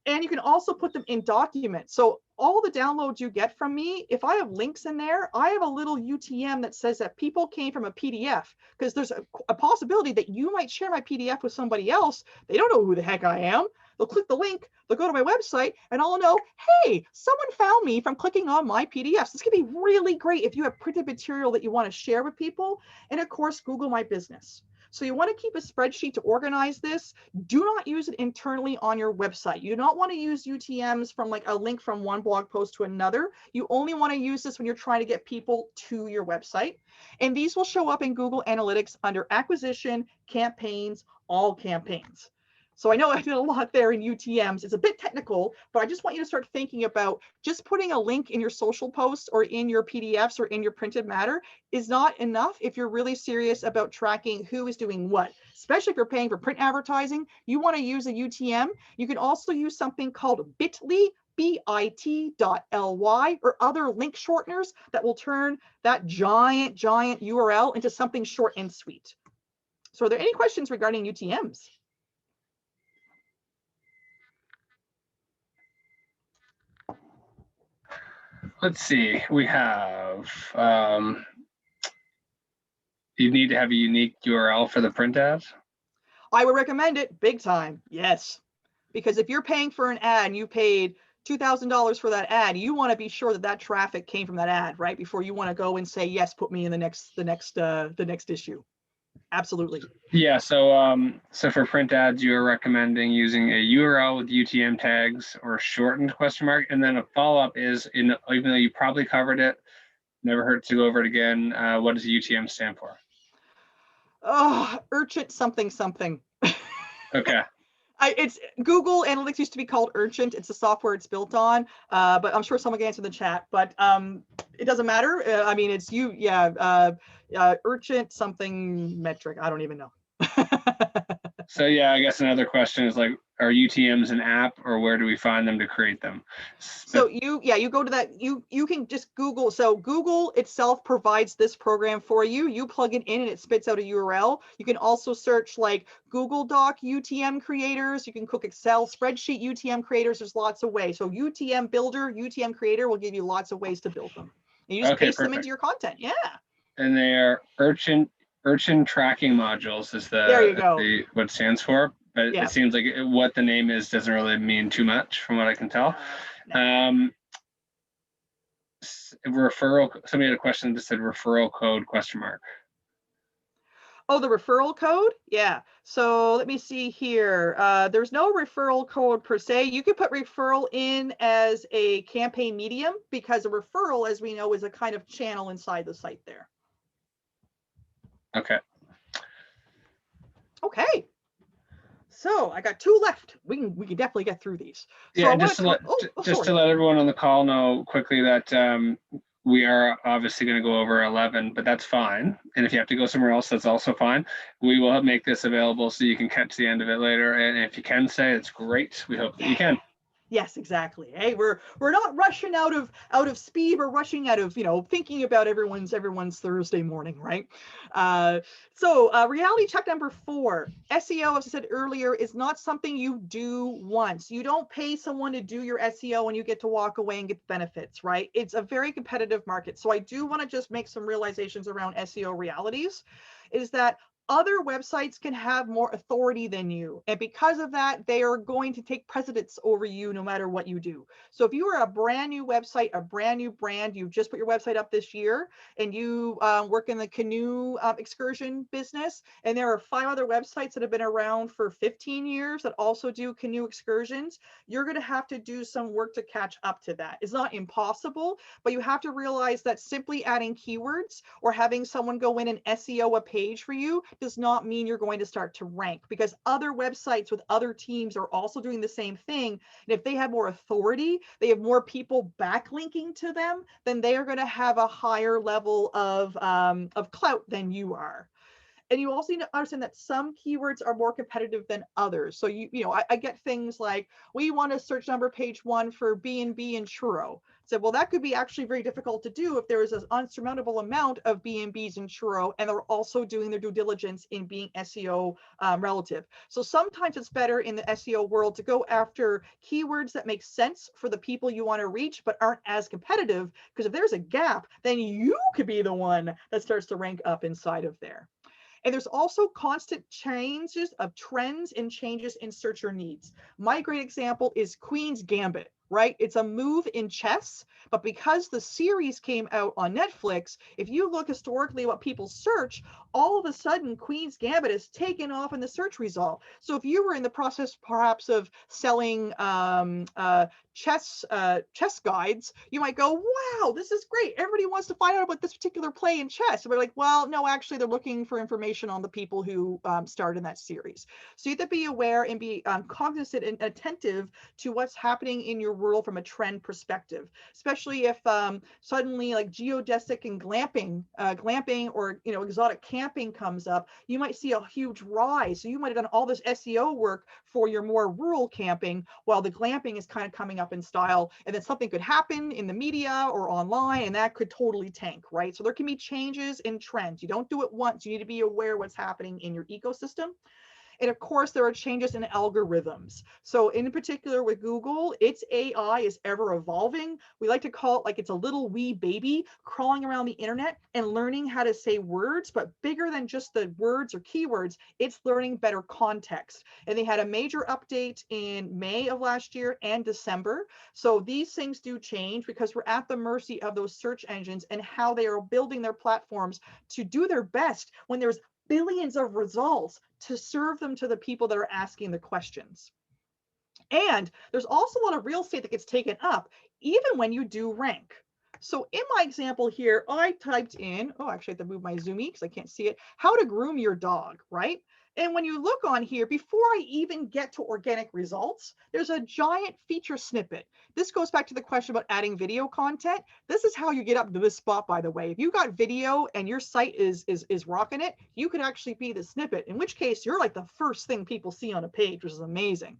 And you can also put them in documents. So all the downloads you get from me, if I have links in there, I have a little UTM that says that people came from a PDF, because there's a possibility that you might share my PDF with somebody else. They don't know who the heck I am. They'll click the link, they'll go to my website, and I'll know, hey, someone found me from clicking on my PDFs. This can be really great if you have printed material that you want to share with people. And of course, Google My Business. So you want to keep a spreadsheet to organize this. Do not use it internally on your website. You do not want to use UTMs from like a link from one blog post to another. You only want to use this when you're trying to get people to your website. And these will show up in Google Analytics under acquisition, campaigns, all campaigns. So I know I did a lot there in UTMs. It's a bit technical, but I just want you to start thinking about just putting a link in your social posts or in your PDFs or in your printed matter is not enough if you're really serious about tracking who is doing what, especially if you're paying for print advertising. You want to use a UTM. You can also use something called bit.ly, bit.ly, or other link shorteners that will turn that giant URL into something short and sweet. So are there any questions regarding UTMs? Let's see, we have, you need to have a unique URL for the print ads? I would recommend it big time, yes. Because if you're paying for an ad and you paid $2,000 for that ad, you want to be sure that that traffic came from that ad, right? Before you want to go and say, yes, put me in the next issue. Absolutely. Yeah, so for print ads, you're recommending using a URL with UTM tags or shortened question mark, and then a follow-up is, even though you probably covered it, never hurt to go over it again. What does UTM stand for? Oh, Urgent something. Okay. It's Google Analytics used to be called Urgent. It's the software it's built on, but I'm sure someone can answer in the chat. But it doesn't matter. I mean, it's Urgent something metric. I don't even know. So yeah, I guess another question is like, are UTMs an app, or where do we find them to create them? So you go to that, you can just Google. So Google itself provides this program for you. You plug it in and it spits out a URL. You can also search like Google Doc UTM creators. You can cook Excel spreadsheet UTM creators. There's lots of ways. So UTM builder, UTM creator will give you lots of ways to build them. And you just paste them into your content. Yeah. And they are urchin tracking modules is There you go. what it stands for. But Yeah. it seems like what the name is doesn't really mean too much from what I can tell. No. Referral. Somebody had a question that said referral code ? Oh, the referral code? Yeah. So let me see here. There's no referral code per se. You could put referral in as a campaign medium because a referral, as we know, is a kind of channel inside the site there. Okay. Okay. So I got 2 left. We can definitely get through these. So yeah, just to let everyone on the call know quickly that we are obviously going to go over 11, but that's fine. And if you have to go somewhere else, that's also fine. We will make this available so you can catch the end of it later. And if you can say, it's great. We hope that you can. Yes, exactly. Hey, we're not rushing out of speed. We're rushing out of thinking about everyone's Thursday morning, right? So reality check number 4. SEO, as I said earlier, is not something you do once. You don't pay someone to do your SEO and you get to walk away and get the benefits, right? It's a very competitive market. So I do want to just make some realizations around SEO realities. Is that other websites can have more authority than you. And because of that, they are going to take precedence over you no matter what you do. So if you are a brand new website, a brand new brand, you've just put your website up this year and you work in the canoe excursion business, and there are 5 other websites that have been around for 15 years that also do canoe excursions, you're going to have to do some work to catch up to that. It's not impossible, but you have to realize that simply adding keywords or having someone go in and SEO a page for you does not mean you're going to start to rank, because other websites with other teams are also doing the same thing. And if they have more authority, they have more people backlinking to them, then they are going to have a higher level of clout than you are. And you also need to understand that some keywords are more competitive than others. So I get things like, we want to search number page 1 for B&B and churro. So, well, that could be actually very difficult to do if there is an unsurmountable amount of B&Bs and churro, and they're also doing their due diligence in being SEO relative. So sometimes it's better in the SEO world to go after keywords that make sense for the people you want to reach, but aren't as competitive, because if there's a gap, then you could be the one that starts to rank up inside of there. And there's also constant changes of trends and changes in searcher needs. My great example is Queen's Gambit, right? It's a move in chess, but because the series came out on Netflix, if you look historically what people search, all of a sudden Queen's Gambit is taken off in the search result. So if you were in the process perhaps of selling chess guides, you might go, wow, this is great. Everybody wants to find out about this particular play in chess. And we're like, well, no, actually they're looking for information on the people who starred in that series. So you have to be aware and be cognizant and attentive to what's happening in your world from a trend perspective, especially if suddenly like geodesic and glamping or exotic camping comes up. You might see a huge rise. So you might have done all this SEO work for your more rural camping while the glamping is kind of coming up in style, and then something could happen in the media or online and that could totally tank, right? So there can be changes in trends. You don't do it once. You need to be aware what's happening in your ecosystem. And of course, there are changes in algorithms. So in particular with Google, its AI is ever evolving. We like to call it like it's a little wee baby crawling around the internet and learning how to say words, but bigger than just the words or keywords, it's learning better context. And they had a major update in May of last year and December. So these things do change because we're at the mercy of those search engines and how they are building their platforms to do their best when there's billions of results to serve them to the people that are asking the questions. And there's also a lot of real estate that gets taken up even when you do rank. So in my example here, I typed in, oh, actually I have to move my zoomie because I can't see it, how to groom your dog, right? And when you look on here, before I even get to organic results, there's a giant feature snippet. This goes back to the question about adding video content. This is how you get up to this spot, by the way. If you got video and your site is rocking it, you could actually be the snippet, in which case you're like the first thing people see on a page, which is amazing.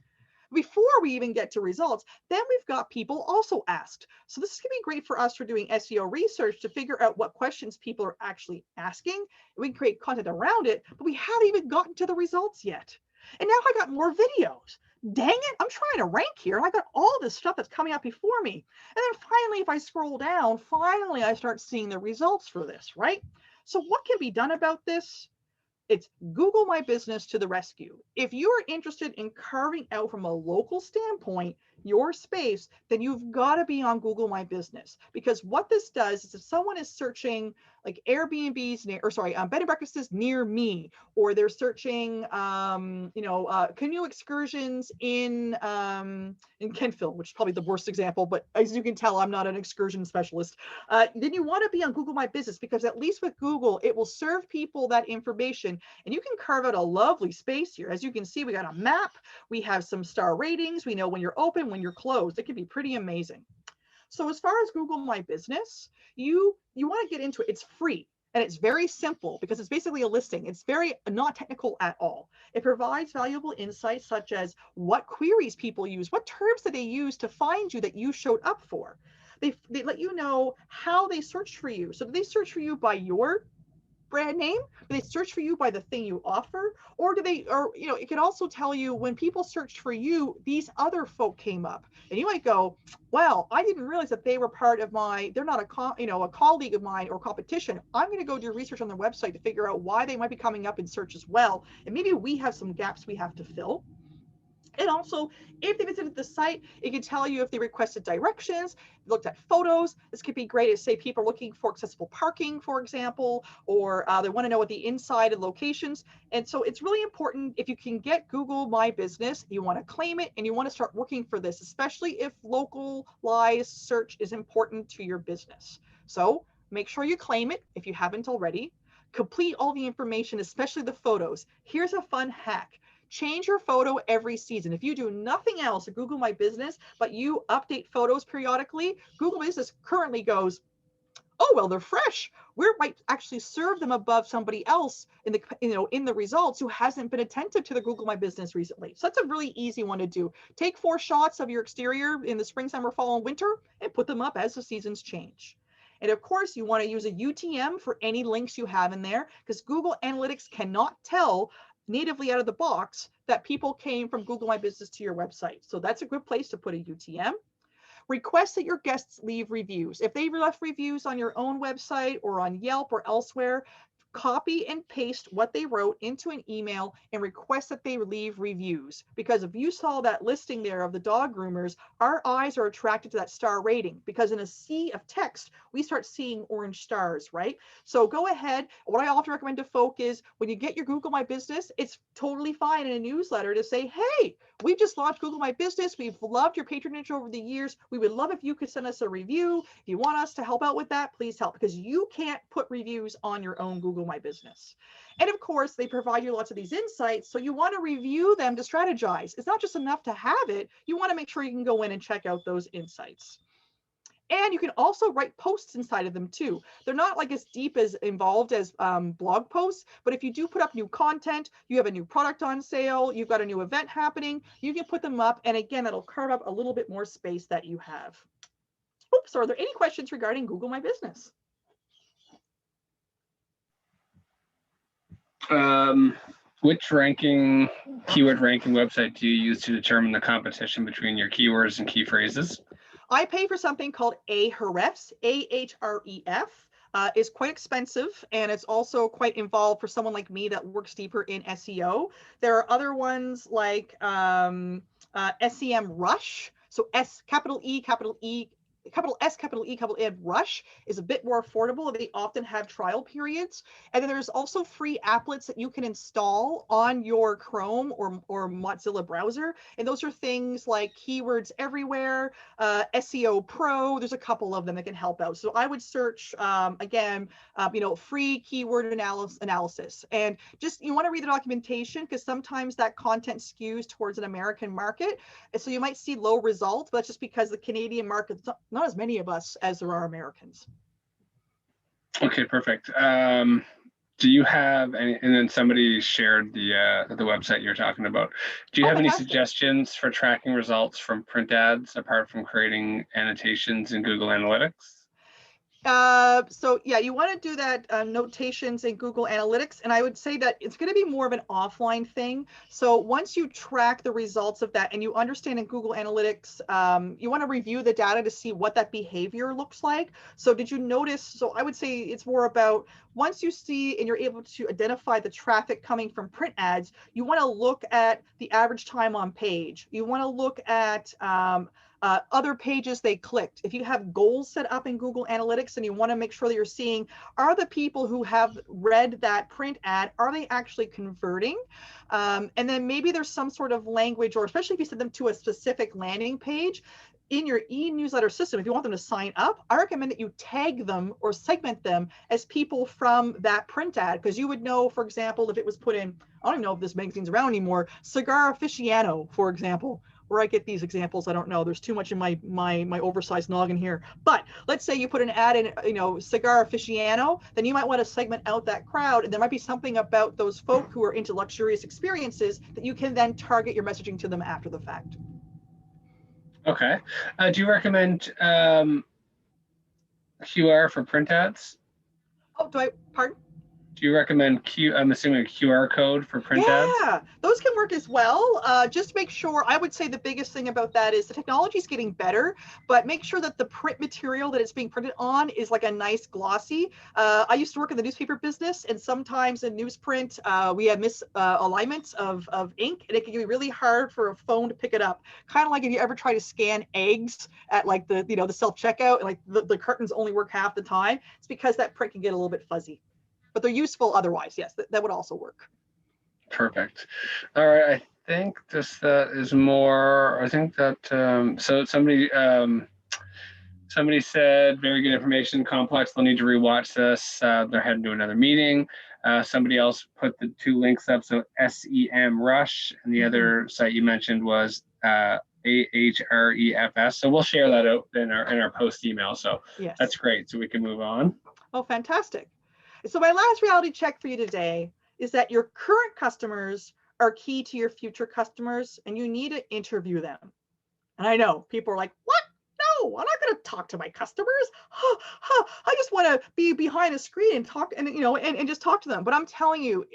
Before we even get to results, then we've got people also asked. So this is going to be great for us for doing SEO research to figure out what questions people are actually asking. We can create content around it, but we haven't even gotten to the results yet. And now I got more videos. Dang it, I'm trying to rank here, and I got all this stuff that's coming up before me. And then finally, if I scroll down, finally I start seeing the results for this, right? So what can be done about this? It's Google My Business to the rescue. If you are interested in carving out from a local standpoint your space, then you've got to be on Google My Business, because what this does is if someone is searching like Airbnbs near, or sorry, bed and breakfasts near me, or they're searching, canoe excursions in Kentville, which is probably the worst example, but as you can tell, I'm not an excursion specialist. Then you want to be on Google My Business, because at least with Google, it will serve people that information, and you can carve out a lovely space here. As you can see, we got a map, we have some star ratings, we know when you're open, when you're closed. It can be pretty amazing. So as far as Google My Business, you want to get into it. It's free and it's very simple because it's basically a listing. It's very not technical at all. It provides valuable insights such as what queries people use, what terms that they use to find you that you showed up for. They let you know how they search for you. So do they search for you by your brand name? Do they search for you by the thing you offer? Or do they, or, you know, it can also tell you when people searched for you, these other folk came up. And you might go, well, I didn't realize that they were part of my, they're not a colleague of mine or competition. I'm going to go do research on their website to figure out why they might be coming up in search as well. And maybe we have some gaps we have to fill. And also, if they visited the site, it can tell you if they requested directions, looked at photos. This could be great if, say, people are looking for accessible parking, for example, or they want to know what the inside and locations. And so it's really important, if you can get Google My Business, you want to claim it and you want to start working for this, especially if localized search is important to your business. So make sure you claim it if you haven't already. Complete all the information, especially the photos. Here's a fun hack. Change your photo every season. If you do nothing else at Google My Business, but you update photos periodically, Google Business currently goes, oh, well, they're fresh. We might actually serve them above somebody else in the results who hasn't been attentive to the Google My Business recently. So that's a really easy one to do. Take 4 shots of your exterior in the spring, summer, fall, and winter and put them up as the seasons change. And of course, you want to use a UTM for any links you have in there, because Google Analytics cannot tell natively out of the box that people came from Google My Business to your website. So that's a good place to put a UTM. Request that your guests leave reviews. If they left reviews on your own website or on Yelp or elsewhere, copy and paste what they wrote into an email and request that they leave reviews. Because if you saw that listing there of the dog groomers, our eyes are attracted to that star rating, because in a sea of text, we start seeing orange stars, right? So go ahead. What I often recommend to folk is when you get your Google My Business, it's totally fine in a newsletter to say, hey, we've just launched Google My Business. We've loved your patronage over the years. We would love if you could send us a review. If you want us to help out with that, please help, because you can't put reviews on your own Google My Business. And of course, they provide you lots of these insights, so you want to review them to strategize. It's not just enough to have it. You want to make sure you can go in and check out those insights. And you can also write posts inside of them too. They're not like as deep as involved as blog posts, but if you do put up new content, you have a new product on sale, you've got a new event happening, you can put them up. And again, it'll carve up a little bit more space that you have. Oops, are there any questions regarding Google My Business? Which keyword ranking website do you use to determine the competition between your keywords and key phrases? I pay for something called Ahrefs, A-H-R-E-F. Is quite expensive, and it's also quite involved for someone like me that works deeper in SEO. There are other ones like SEM Rush. So capital E, capital S, capital E, capital N, Rush is a bit more affordable, and they often have trial periods. And then there's also free applets that you can install on your Chrome or Mozilla browser. And those are things like Keywords Everywhere, SEO Pro. There's a couple of them that can help out. So I would search, again, free keyword analysis. And just, you want to read the documentation, because sometimes that content skews towards an American market. And so you might see low results, but that's just because the Canadian market, not as many of us as there are Americans. Okay, perfect. Do you have any, and then somebody shared the website you're talking about. Do you have any suggestions for tracking results from print ads apart from creating annotations in Google Analytics? So yeah, you want to do that notations in Google Analytics, and I would say that it's going to be more of an offline thing. So once you track the results of that and you understand in Google Analytics, you want to review the data to see what that behavior looks like. So did you notice? So I would say it's more about, once you see and you're able to identify the traffic coming from print ads, you want to look at the average time on page. You want to look at other pages they clicked. If you have goals set up in Google Analytics and you want to make sure that you're seeing, are the people who have read that print ad, are they actually converting? And then maybe there's some sort of language, or especially if you send them to a specific landing page, in your e-newsletter system, if you want them to sign up, I recommend that you tag them or segment them as people from that print ad, because you would know, for example, if it was put in, I don't even know if this magazine's around anymore, Cigar Aficionado, for example. Where I get these examples, I don't know. There's too much in my oversized noggin here. But let's say you put an ad in, Cigar Aficionado, then you might want to segment out that crowd, and there might be something about those folk who are into luxurious experiences that you can then target your messaging to them after the fact. Okay. Do you recommend QR for print ads? Oh, pardon? Do you recommend I'm assuming a QR code for print ads? Yeah, those can work as well. Just make sure, I would say the biggest thing about that is the technology is getting better, but make sure that the print material that it's being printed on is like a nice glossy. I used to work in the newspaper business, and sometimes in newsprint, we have misalignments of ink, and it can be really hard for a phone to pick it up. Kind of like if you ever try to scan eggs at like the self-checkout, and like the curtains only work half the time. It's because that print can get a little bit fuzzy. But they're useful otherwise. Yes, that would also work. Perfect. All right. I think that is more. I think that so somebody said very good information, complex. They'll need to rewatch this. They're heading to another meeting. Somebody else put the two links up. So SEM Rush, and the other site you mentioned was Ahrefs. So we'll share that out in our post email. So yes, that's great. So we can move on. Oh, fantastic. So my last reality check for you today is that your current customers are key to your future customers, and you need to interview them. And I know people are like, what? No, I'm not going to talk to my customers. I just want to be behind a screen and talk and just talk to them. But I'm telling you,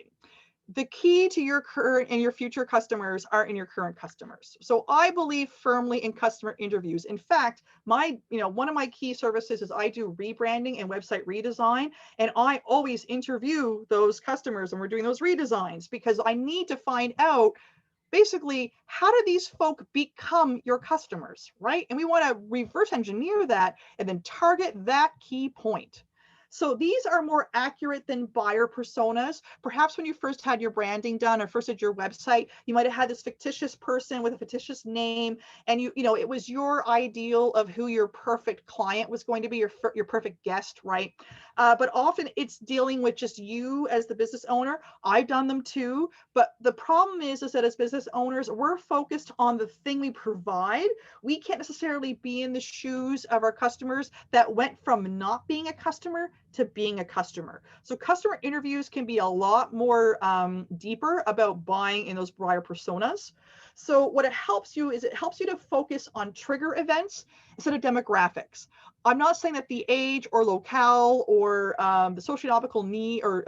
the key to your current and your future customers are in your current customers. So I believe firmly in customer interviews. In fact, one of my key services is I do rebranding and website redesign, and I always interview those customers when we're doing those redesigns, because I need to find out basically, how do these folk become your customers, right? And we want to reverse engineer that and then target that key point. So these are more accurate than buyer personas. Perhaps when you first had your branding done or first had your website, you might have had this fictitious person with a fictitious name, and it was your ideal of who your perfect client was going to be, your perfect guest, right? But often it's dealing with just you as the business owner. I've done them too, but the problem is that as business owners, we're focused on the thing we provide. We can't necessarily be in the shoes of our customers that went from not being a customer to being a customer. So customer interviews can be a lot more deeper about buying in those buyer personas. So what it helps you is it helps you to focus on trigger events instead of demographics. I'm not saying that the age or locale or the socioeconomical need or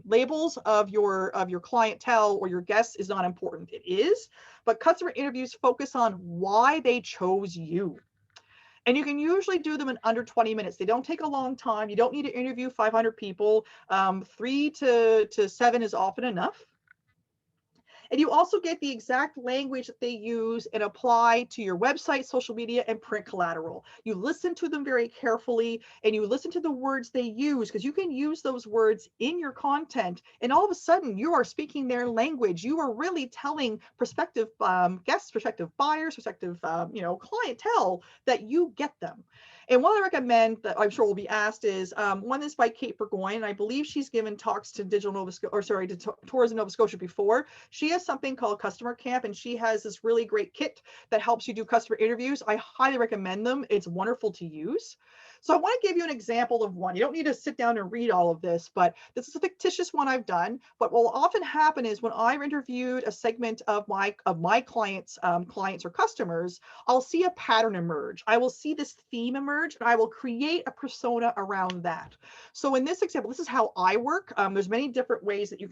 labels of your clientele or your guests is not important. It is, but customer interviews focus on why they chose you. And you can usually do them in under 20 minutes. They don't take a long time. You don't need to interview 500 people. 3 to 7 is often enough. And you also get the exact language that they use and apply to your website, social media, and print collateral. You listen to them very carefully, and you listen to the words they use, because you can use those words in your content, and all of a sudden you are speaking their language. You are really telling prospective guests, prospective buyers, prospective clientele that you get them. And one I recommend that I'm sure will be asked is one is by Kate Burgoyne, and I believe she's given talks to Tourism Nova Scotia before. She has something called Customer Camp, and she has this really great kit that helps you do customer interviews. I highly recommend them. It's wonderful to use. So I want to give you an example of one. You don't need to sit down and read all of this, but this is a fictitious one I've done. But what will often happen is when I've interviewed a segment of my clients or customers, I'll see a pattern emerge. I will see this theme emerge, and I will create a persona around that. So in this example, this is how I work. There's many different ways that you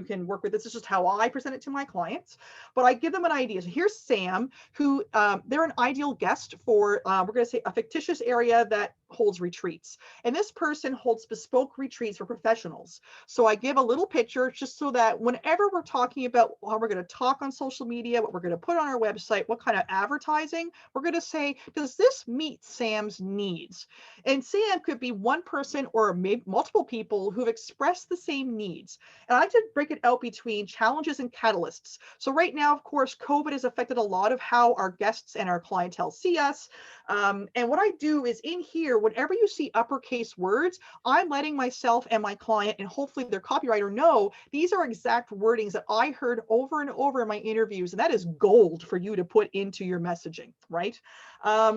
can work with this. This is just how I present it to my clients, but I give them an idea. So here's Sam, who they're an ideal guest for, we're going to say, a fictitious area that holds retreats. And this person holds bespoke retreats for professionals. So I give a little picture just so that whenever we're talking about how we're going to talk on social media, what we're going to put on our website, what kind of advertising, we're going to say, does this meet Sam's needs? And Sam could be one person or maybe multiple people who've expressed the same needs. And I like to break it out between challenges and catalysts. So right now, of course, COVID has affected a lot of how our guests and our clientele see us. And what I do is in here, whenever you see uppercase words, I'm letting myself and my client and hopefully their copywriter know these are exact wordings that I heard over and over in my interviews. And that is gold for you to put into your messaging, right?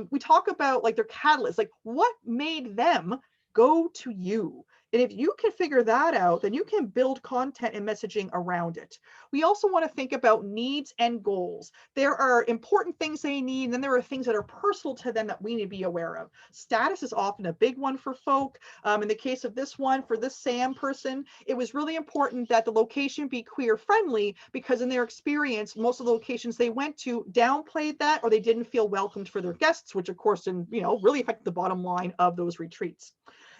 We talk about like their catalyst, like what made them go to you. And if you can figure that out, then you can build content and messaging around it. We also want to think about needs and goals. There are important things they need, and then there are things that are personal to them that we need to be aware of. Status is often a big one for folk. In the case of this one, for this Sam person, it was really important that the location be queer friendly, because in their experience, most of the locations they went to downplayed that, or they didn't feel welcomed for their guests, which of course, really affected the bottom line of those retreats.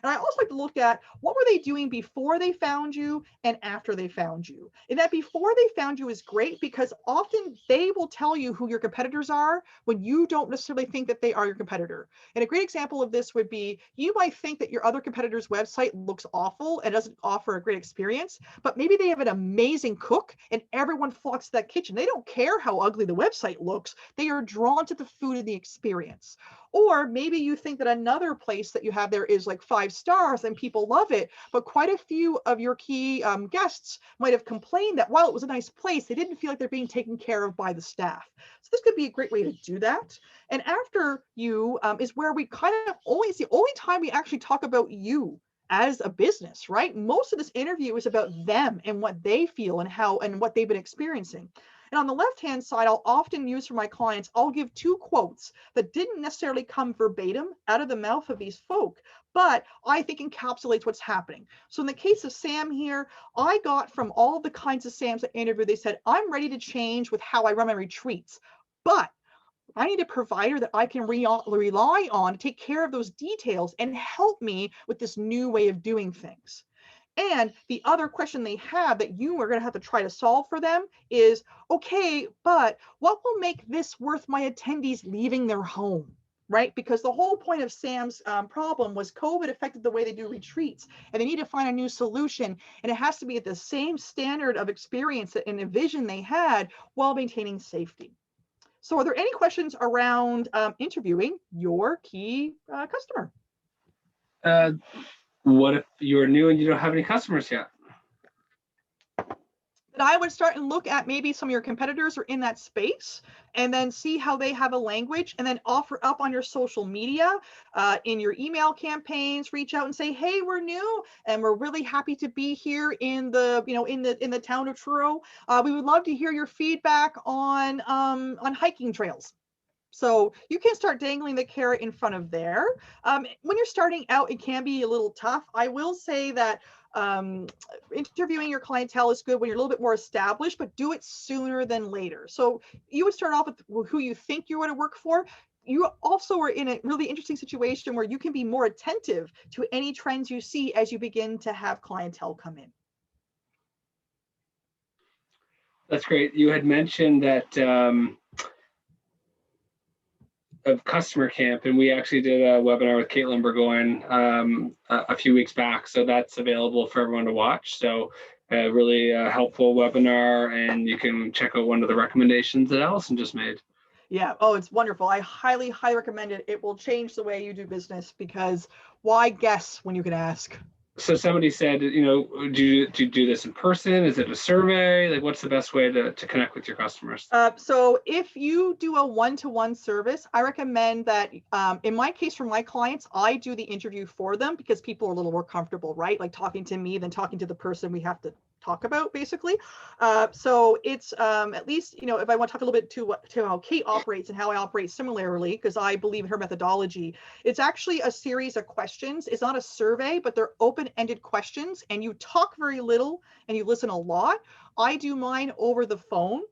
And I also like to look at what were they doing before they found you and after they found you. And that before they found you is great, because often they will tell you who your competitors are when you don't necessarily think that they are your competitor. And a great example of this would be, you might think that your other competitor's website looks awful and doesn't offer a great experience, but maybe they have an amazing cook and everyone flocks to that kitchen. They don't care how ugly the website looks. They are drawn to the food and the experience. Or maybe you think that another place that you have there is like 5 stars and people love it, but quite a few of your key guests might have complained that while it was a nice place, they didn't feel like they're being taken care of by the staff. So this could be a great way to do that. And after you is where we kind of it's the only time we actually talk about you as a business, right? Most of this interview is about them and what they feel and how and what they've been experiencing. And on the left-hand side, I'll often use for my clients, I'll give 2 quotes that didn't necessarily come verbatim out of the mouth of these folk, but I think encapsulates what's happening. So in the case of Sam here, I got from all the kinds of Sams that interviewed, they said, I'm ready to change with how I run my retreats, but I need a provider that I can rely on to take care of those details and help me with this new way of doing things. And the other question they have that you are going to have to try to solve for them is, okay, but what will make this worth my attendees leaving their home, right? Because the whole point of Sam's problem was COVID affected the way they do retreats, and they need to find a new solution. And it has to be at the same standard of experience and a vision they had while maintaining safety. So are there any questions around interviewing your key customer? What if you're new and you don't have any customers yet? Then I would start and look at maybe some of your competitors are in that space, and then see how they have a language, and then offer up on your social media, in your email campaigns, reach out and say, hey, we're new and we're really happy to be here in the, in the town of Truro. We would love to hear your feedback on hiking trails. So you can start dangling the carrot in front of there. When you're starting out, it can be a little tough. I will say that interviewing your clientele is good when you're a little bit more established, but do it sooner than later. So you would start off with who you think you want to work for. You also are in a really interesting situation where you can be more attentive to any trends you see as you begin to have clientele come in. That's great. You had mentioned that of Customer Camp, and we actually did a webinar with Caitlin Burgoyne a few weeks back, so that's available for everyone to watch. So a really helpful webinar, and you can check out one of the recommendations that Allison just made. Yeah. Oh, it's wonderful. I highly, highly recommend it. It will change the way you do business, because why guess when you can ask? So somebody said, you know, do you do this in person? Is it a survey? Like, what's the best way to connect with your customers? So if you do a one-to-one service, I recommend that, in my case, for my clients, I do the interview for them, because people are a little more comfortable, right? Like talking to me than talking to the person we have to talk about, basically. So it's at least, you know, if I want to talk a little bit to how Kate operates and how I operate similarly, because I believe in her methodology, it's actually a series of questions. It's not a survey, but they're open-ended questions, and you talk very little and you listen a lot. I do mine over the phone.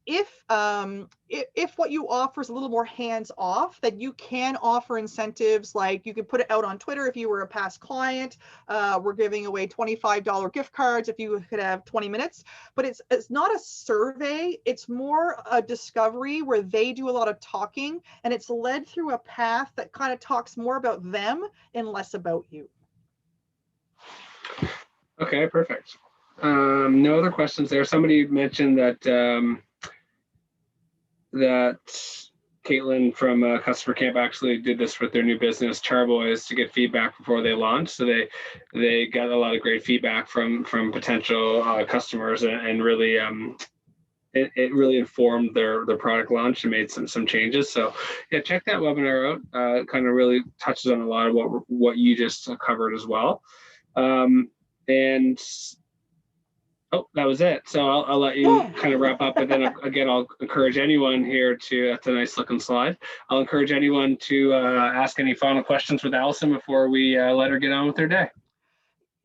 If what you offer is a little more hands off, then you can offer incentives, like you can put it out on Twitter if you were a past client. We're giving away $25 gift cards if you could have 20 minutes. But it's not a survey. It's more a discovery where they do a lot of talking, and it's led through a path that kind of talks more about them and less about you. Okay, perfect. No other questions there. Somebody mentioned that that Caitlin from Customer Camp actually did this with their new business, Charboys, to get feedback before they launched. So they got a lot of great feedback from potential customers, and really it really informed their product launch and made some changes. So yeah, check that webinar out. Kind of really touches on a lot of what you just covered as well. And oh, that was it. So I'll let you kind of wrap up, and then again, I'll encourage anyone here to, that's a nice looking slide. I'll encourage anyone to ask any final questions with Allison before we let her get on with her day.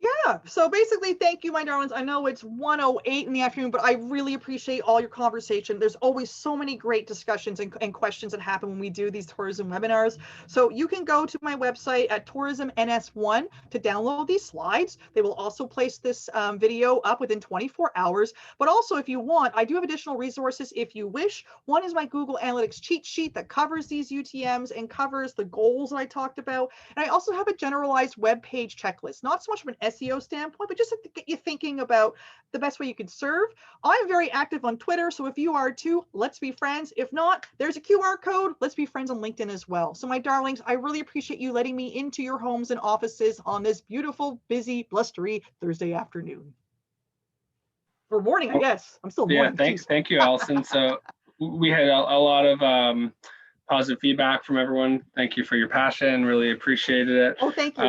Yeah, so basically, thank you, my darlings. I know it's 1:08 in the afternoon, but I really appreciate all your conversation. There's always so many great discussions and questions that happen when we do these tourism webinars. So you can go to my website at tourismns1 to download these slides. They will also place this video up within 24 hours. But also, if you want, I do have additional resources if you wish. One is my Google Analytics cheat sheet that covers these UTMs and covers the goals that I talked about. And I also have a generalized web page checklist, not so much from an SEO standpoint, but just to get you thinking about the best way you can serve. I'm very active on Twitter, so if you are too, let's be friends. If not, there's a QR code. Let's be friends on LinkedIn as well. So my darlings, I really appreciate you letting me into your homes and offices on this beautiful, busy, blustery Thursday afternoon. Or morning, I guess. I'm still morning. Yeah, thank you, Allison. So we had a lot of positive feedback from everyone. Thank you for your passion. Really appreciated it. Oh, thank you.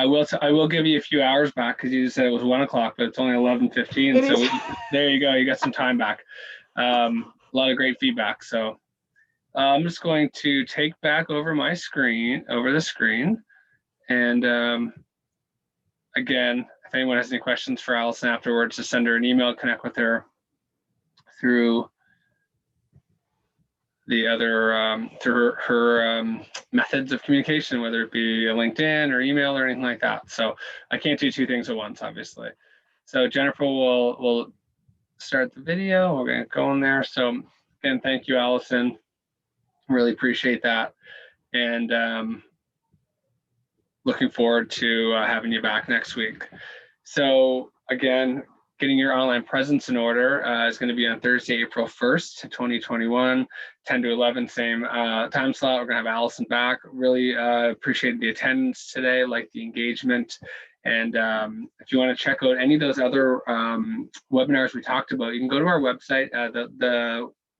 I will give you a few hours back, because you said it was 1 o'clock, but it's only 11:15. So there you go. You got some time back. A lot of great feedback. So I'm just going to take back over the screen, and again, if anyone has any questions for Allison afterwards, just send her an email, connect with her through the other through her methods of communication, whether it be a LinkedIn or email or anything like that. So I can't do two things at once, obviously. So Jennifer will start the video. We're going to go in there. So again, thank you, Allison. Really appreciate that, and looking forward to having you back next week. So again, getting your online presence in order is going to be on Thursday, April 1st, 2021, 10 to 11, same time slot. We're going to have Allison back. Really appreciate the attendance today, like the engagement. And if you want to check out any of those other webinars we talked about, you can go to our website.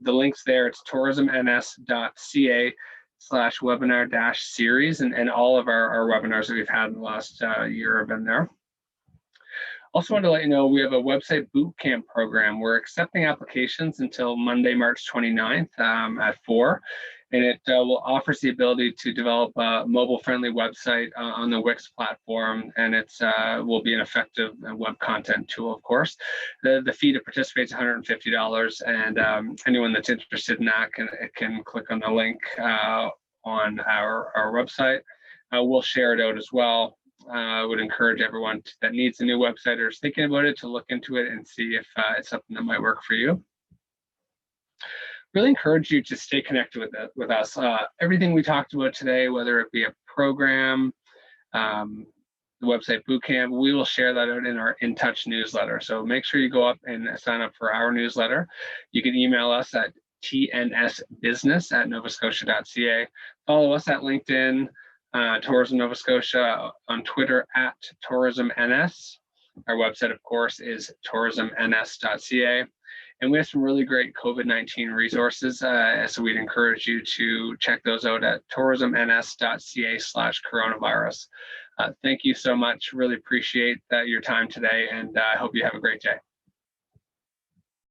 The link's there. It's tourismns.ca/webinar-series, and all of our webinars that we've had in the last year have been there. Also wanted to let you know we have a website bootcamp program. We're accepting applications until Monday, March 29th at 4. And it offers the ability to develop a mobile-friendly website on the Wix platform, and it's will be an effective web content tool, of course. The fee to participate is $150, and anyone that's interested in that can click on the link on our website. We'll share it out as well. I would encourage everyone that needs a new website or is thinking about it to look into it and see if it's something that might work for you. really encourage you to stay connected with us. Everything we talked about today, whether it be a program, the website bootcamp, we will share that out in our In Touch newsletter. So make sure you go up and sign up for our newsletter. You can email us at tnsbusiness@novascotia.ca. Follow us at LinkedIn, Tourism Nova Scotia, on Twitter at tourismns. Our website, of course, is tourismns.ca. And we have some really great COVID-19 resources, so we'd encourage you to check those out at tourismns.ca/coronavirus. Thank you so much. Really appreciate your time today, and I hope you have a great day.